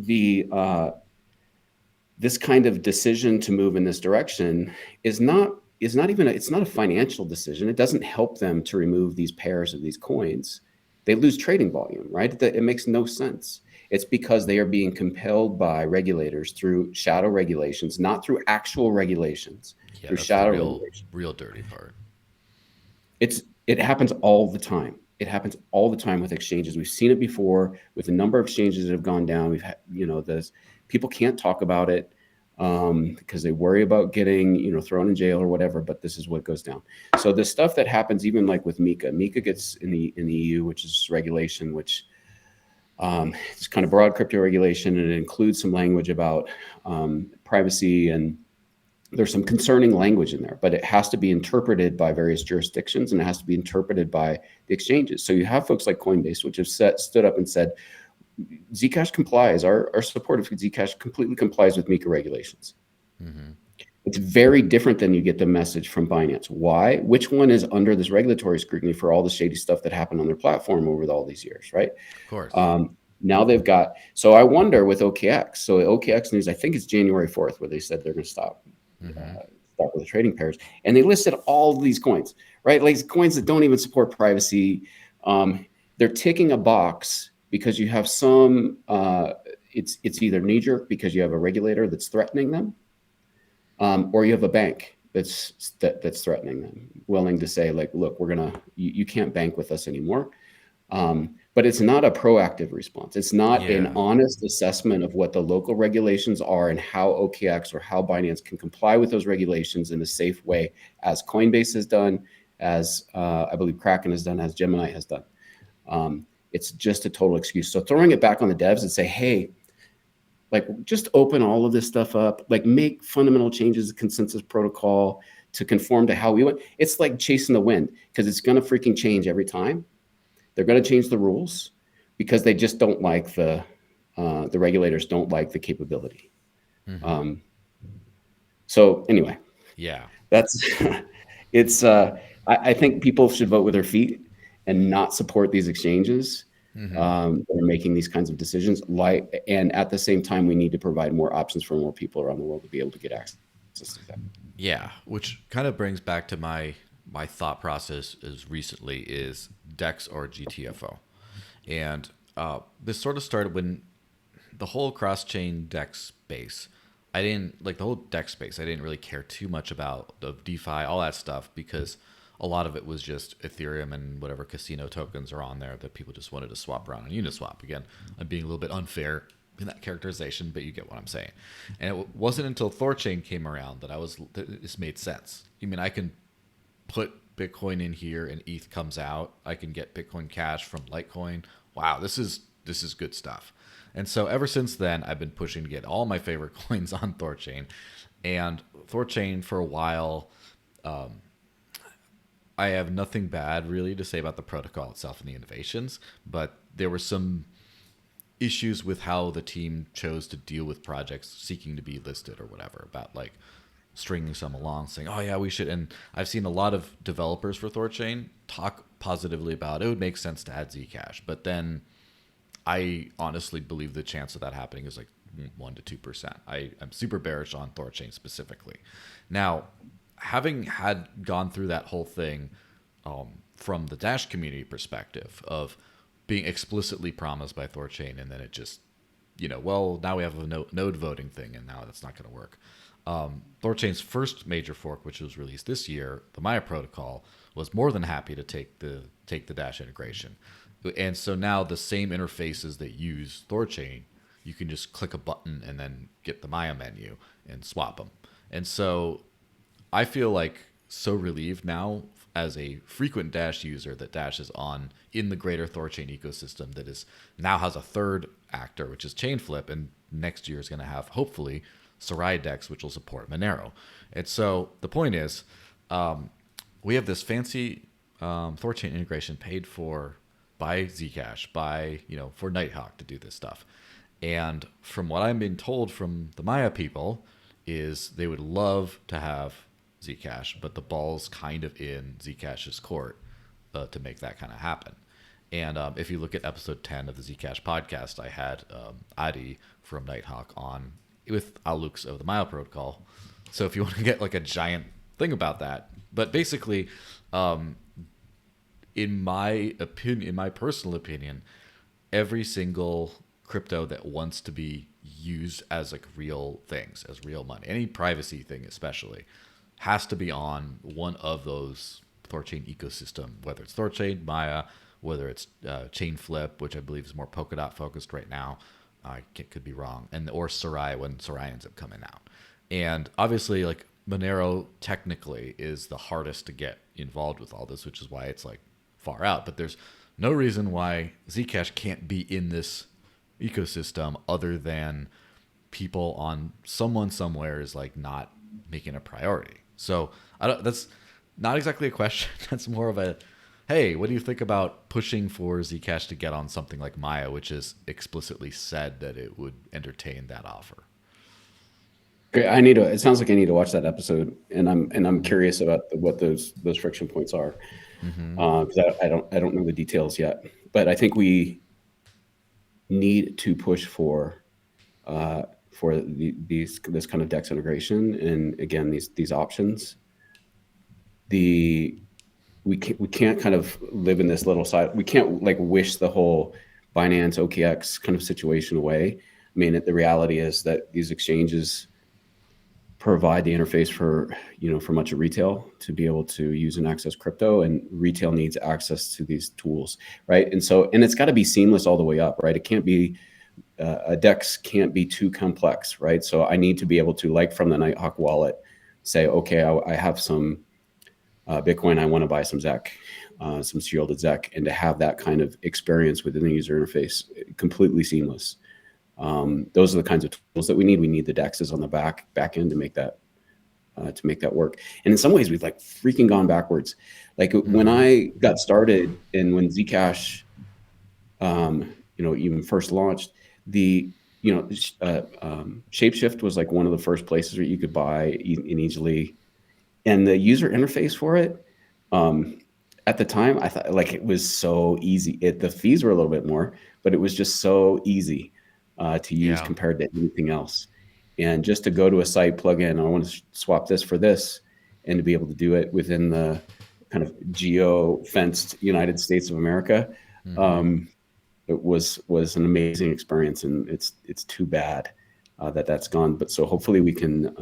this kind of decision to move in this direction is not even it's not a financial decision. It doesn't help them to remove these pairs of these coins. They lose trading volume, right? It makes no sense. It's because they are being compelled by regulators through shadow regulations, not through actual regulations, Yeah, through that's the shadow regulations. real dirty part. It happens all the time. It happens all the time with exchanges. We've seen it before with a number of exchanges that have gone down. We've had, this people can't talk about it because they worry about getting, thrown in jail or whatever. But this is what goes down. So the stuff that happens, even like with Mika gets in the EU, which is regulation, which it's kind of broad crypto regulation, and it includes some language about privacy, and there's some concerning language in there, but it has to be interpreted by various jurisdictions, and it has to be interpreted by the exchanges. So you have folks like Coinbase, which have stood up and said, Zcash complies, our support of Zcash completely complies with MiCA regulations. Mm-hmm. It's very different than you get the message from Binance. Why? Which one is under this regulatory scrutiny for all the shady stuff that happened on their platform over all these years, right? Of course. Now they've got, so I wonder with OKX. So OKX news, I think it's January 4th, where they said they're going to stop with the trading pairs. And they listed all of these coins, right? Like coins that don't even support privacy. They're ticking a box because you have some, it's either knee-jerk because you have a regulator that's threatening them, or you have a bank that's threatening them, willing to say, like, look, you can't bank with us anymore. But it's not a proactive response. It's not an honest assessment of what the local regulations are and how OKX or how Binance can comply with those regulations in a safe way, as Coinbase has done, as I believe Kraken has done, as Gemini has done. It's just a total excuse. So throwing it back on the devs and say, hey, like, just open all of this stuff up, like make fundamental changes to consensus protocol to conform to how we want. It's like chasing the wind, because it's going to freaking change every time. They're going to change the rules because they just don't like the regulators don't like the capability. Mm-hmm. So anyway, that's it's. I think people should vote with their feet and not support these exchanges that are making these kinds of decisions. And at the same time, we need to provide more options for more people around the world to be able to get access to that. Yeah, which kind of brings back to my thought process recently is DEX or GTFO. And this sort of started when the whole cross-chain DEX space, I didn't like the whole DEX space. I didn't really care too much about the DeFi, all that stuff, because a lot of it was just Ethereum and whatever casino tokens are on there that people just wanted to swap around on Uniswap. Again, I'm being a little bit unfair in that characterization, but you get what I'm saying. And it wasn't until Thorchain came around that this made sense. I mean, I can put Bitcoin in here and ETH comes out. I can get Bitcoin Cash from Litecoin. Wow, this is good stuff. And so ever since then, I've been pushing to get all my favorite coins on Thorchain. And Thorchain, for a while, I have nothing bad really to say about the protocol itself and the innovations, but there were some issues with how the team chose to deal with projects seeking to be listed or whatever, about like stringing some along saying, oh yeah, we should. And I've seen a lot of developers for Thorchain talk positively about it would make sense to add Zcash, but then I honestly believe the chance of that happening is like 1% to 2%. I'm super bearish on Thorchain specifically. Now, having gone through that whole thing from the Dash community perspective of being explicitly promised by Thorchain, and then it just, well, now we have a node voting thing, and now that's not going to work. Thorchain's first major fork, which was released this year, the Maya protocol, was more than happy to take the Dash integration. And so now the same interfaces that use Thorchain, you can just click a button and then get the Maya menu and swap them. And so I feel like so relieved now as a frequent Dash user that Dash is on in the greater Thorchain ecosystem that is now has a third actor, which is Chainflip. And next year is going to have hopefully Sarai DEX, which will support Monero. And so the point is, we have this fancy Thorchain integration paid for by Zcash, by for Nighthawk to do this stuff. And from what I'm being told from the Maya people, is they would love to have Zcash, but the ball's kind of in Zcash's court to make that kind of happen. And if you look at episode 10 of the Zcash podcast, I had Adi from Nighthawk on with Alux of the Maya protocol. So if you want to get like a giant thing about that, but basically, in my opinion, in my personal opinion, every single crypto that wants to be used as like real things, as real money, any privacy thing especially, has to be on one of those Thorchain ecosystem, whether it's Thorchain, Maya, whether it's Chainflip, which I believe is more Polkadot focused right now. I could be wrong, and or Sarai when Sarai ends up coming out. And obviously, like Monero technically is the hardest to get involved with all this, which is why it's like far out. But there's no reason why Zcash can't be in this ecosystem other than people on someone somewhere is like not making a priority. So that's not exactly a question. That's more of a, hey, what do you think about pushing for Zcash to get on something like Maya, which is explicitly said that it would entertain that offer? Okay, it sounds like I need to watch that episode, and I'm curious about what those friction points are, because I don't know the details yet. But I think we need to push for this kind of DEX integration, and again these options. We can't kind of live in this little side. We can't like wish the whole Binance OKX kind of situation away. I mean, the reality is that these exchanges provide the interface for much of retail to be able to use and access crypto, and retail needs access to these tools, right? And it's got to be seamless all the way up, right? It can't be a DEX can't be too complex, right? So I need to be able to, like from the Nighthawk wallet, say, okay, I have some Bitcoin, I want to buy some ZEC, some shielded ZEC, and to have that kind of experience within the user interface, completely seamless. Those are the kinds of tools that we need. We need the DEXs on the back end to make that work. And in some ways, we've like freaking gone backwards. Like when I got started and when Zcash, even first launched, Shapeshift was like one of the first places where you could buy and easily, and the user interface for it, at the time, I thought like it was so easy. The fees were a little bit more, but it was just so easy to use compared to anything else. And just to go to a site, plug in, I want to swap this for this, and to be able to do it within the kind of geo-fenced United States of America, it was an amazing experience. And it's too bad that that's gone. But so hopefully we can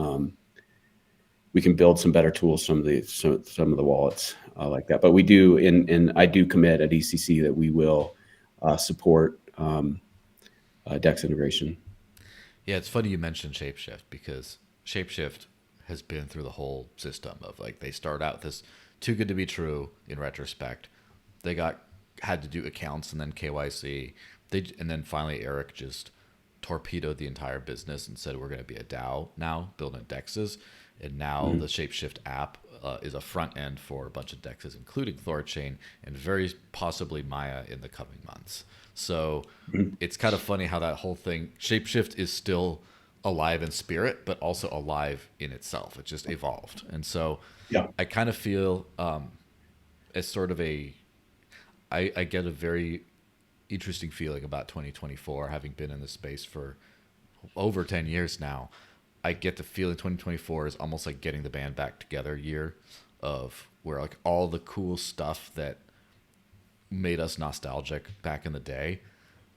build some better tools, some of the wallets like that. But we do, and I do commit at ECC that we will support DEX integration. Yeah, it's funny you mentioned Shapeshift, because Shapeshift has been through the whole system of like, they start out this too good to be true in retrospect. They had to do accounts and then KYC. And then finally Eric just torpedoed the entire business and said, we're going to be a DAO now, building DEXs. And now the Shapeshift app is a front end for a bunch of DEXs, including Thorchain and very possibly Maya in the coming months. So it's kind of funny how that whole thing, Shapeshift is still alive in spirit, but also alive in itself. It just evolved. And so I kind of feel as sort of I get a very interesting feeling about 2024, having been in this space for over 10 years now. I get the feeling 2024 is almost like getting the band back together year, of where like all the cool stuff that made us nostalgic back in the day,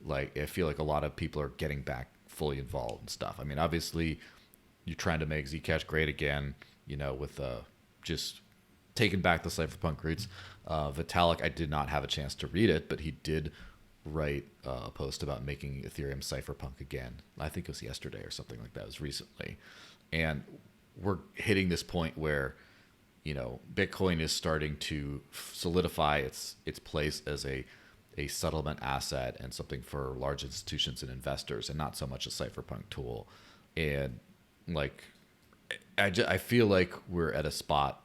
like I feel like a lot of people are getting back fully involved and stuff. I mean, obviously you're trying to make Zcash great again, with just taking back the cypherpunk roots. Vitalik, I did not have a chance to read it, but he did write a post about making Ethereum cypherpunk again. I think it was yesterday or something like that. It was recently. And we're hitting this point where, Bitcoin is starting to solidify its place as a a settlement asset and something for large institutions and investors, and not so much a cypherpunk tool. And like, I feel like we're at a spot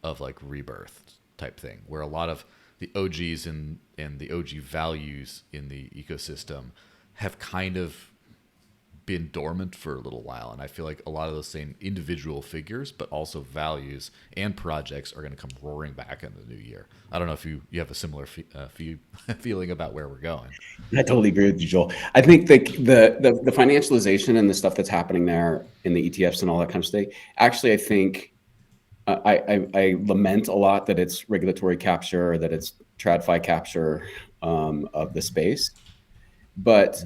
of like rebirth type thing where a lot of the OGs and the OG values in the ecosystem have kind of been dormant for a little while, and I feel like a lot of those same individual figures but also values and projects are going to come roaring back in the new year. I don't know if you have a similar feeling about where we're going. I totally agree with you, Joel. I think the financialization and the stuff that's happening there in the ETFs and all that kind of stuff. Actually, I think I lament a lot that it's regulatory capture, that it's TradFi capture of the space. But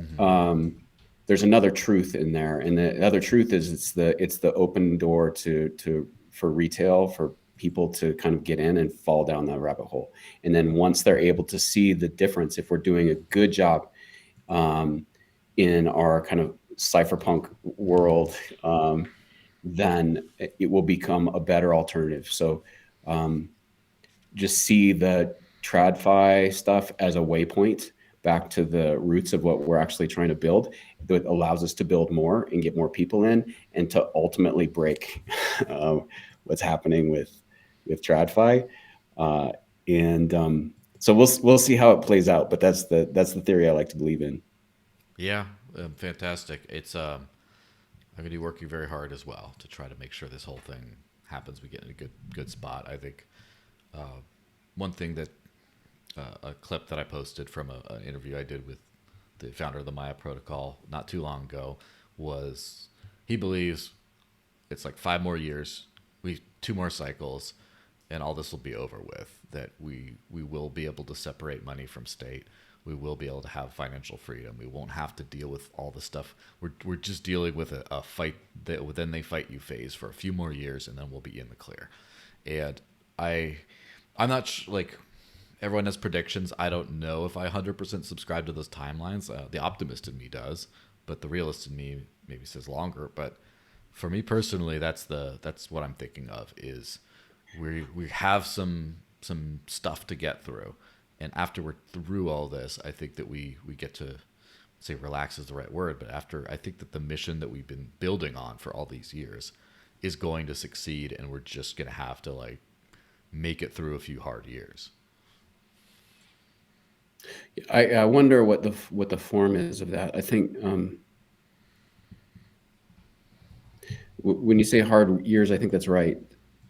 there's another truth in there, and the other truth is it's the open door to for retail, for people to kind of get in and fall down that rabbit hole. And then once they're able to see the difference, if we're doing a good job in our kind of cypherpunk world, then it will become a better alternative. So just see the TradFi stuff as a waypoint back to the roots of what we're actually trying to build, that allows us to build more and get more people in, and to ultimately break what's happening with TradFi. So we'll see how it plays out, but that's the theory I like to believe in. Yeah, fantastic. It's I'm going to be working very hard as well to try to make sure this whole thing happens. We get in a good spot. I think one thing that a clip that I posted from an interview I did with the founder of the Maya protocol not too long ago was he believes it's like 5 more years, we 2 more cycles, and all this will be over with. That we will be able to separate money from state. We will be able to have financial freedom. We won't have to deal with all the stuff. We're just dealing with a fight that then they fight you phase for a few more years, and then we'll be in the clear. And I'm not like everyone has predictions. I don't know if I 100% subscribe to those timelines. The optimist in me does, but the realist in me maybe says longer. But for me personally, that's what I'm thinking of. Is we have some stuff to get through, and after we're through all this, I think that we get to say relax is the right word, but after, I think that the mission that we've been building on for all these years is going to succeed, and we're just going to have to like make it through a few hard years. I wonder what the form is of that. I think when you say hard years, I think that's right.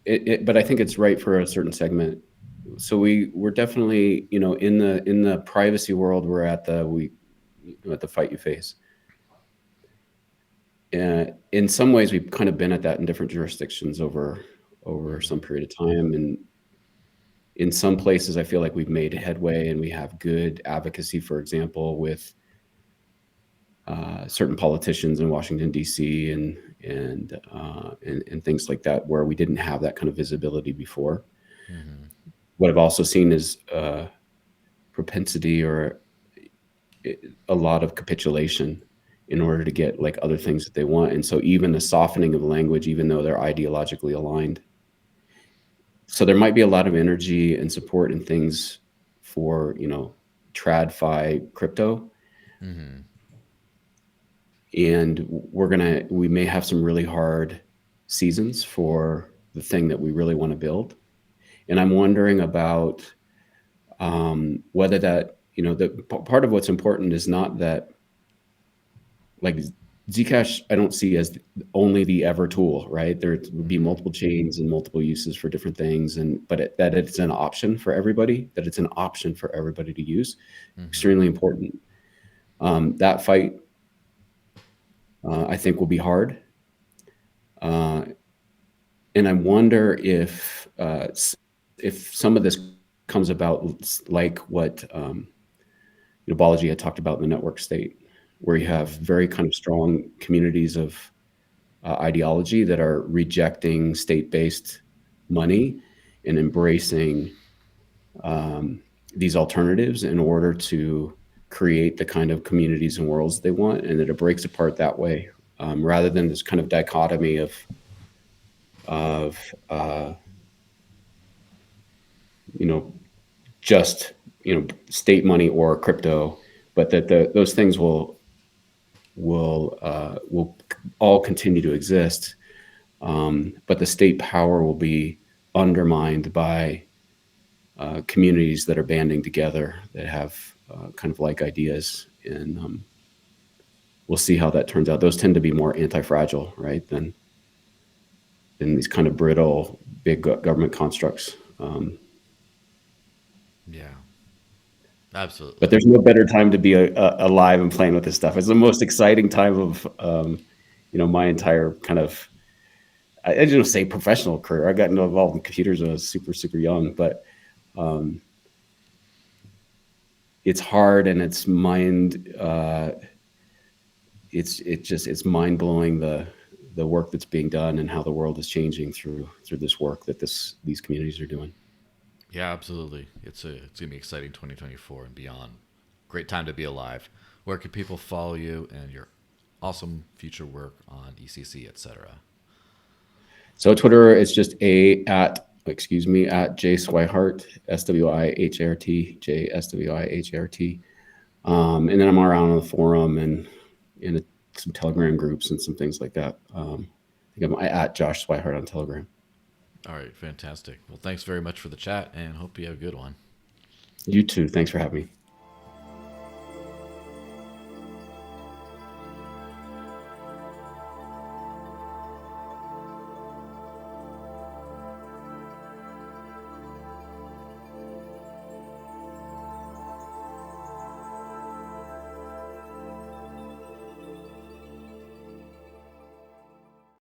But I think it's right for a certain segment. So we're definitely, in the privacy world, we're at the fight you face. In some ways, we've kind of been at that in different jurisdictions over some period of time, and in some places, I feel like we've made headway, and we have good advocacy, for example, with certain politicians in Washington, D.C. and things like that, where we didn't have that kind of visibility before. Mm-hmm. What I've also seen is propensity or a lot of capitulation in order to get like other things that they want. And so even the softening of language, even though they're ideologically aligned. So there might be a lot of energy and support in things for, TradFi crypto. Mm-hmm. And we may have some really hard seasons for the thing that we really want to build. And I'm wondering about whether that, part of what's important is not that, like, Zcash, I don't see as only the ever tool, right? There would be multiple chains and multiple uses for different things, but that it's an option for everybody, to use, Mm-hmm. extremely important. That fight, I think, will be hard. And I wonder if some of this comes about like what Balaji had talked about in the network state, where you have very kind of strong communities of ideology that are rejecting state-based money and embracing these alternatives in order to create the kind of communities and worlds they want, and that it breaks apart that way, rather than this kind of dichotomy of just state money or crypto, but that those things will all continue to exist. But the state power will be undermined by communities that are banding together that have kind of like ideas, and we'll see how that turns out. Those tend to be more anti-fragile, right, than these kind of brittle big government constructs. Yeah, But absolutely. there's no better time to be alive and playing with this stuff. It's the most exciting time of my entire kind of, I didn't say professional career. I got involved in computers when I was super young, but um, it's hard and it's mind. It's mind blowing the work that's being done and how the world is changing through this work that these communities are doing. Yeah, absolutely. It's gonna be exciting 2024 and beyond. Great time to be alive. Where can people follow you and your awesome future work on ECC, etc.? So Twitter, it's just at J Swihart, SWIHART, JSWIHART. And then I'm around on the forum and in some Telegram groups and some things like that. I think I'm at Josh Swihart on Telegram. All right, fantastic. Well, thanks very much for the chat and hope you have a good one. You too. Thanks for having me.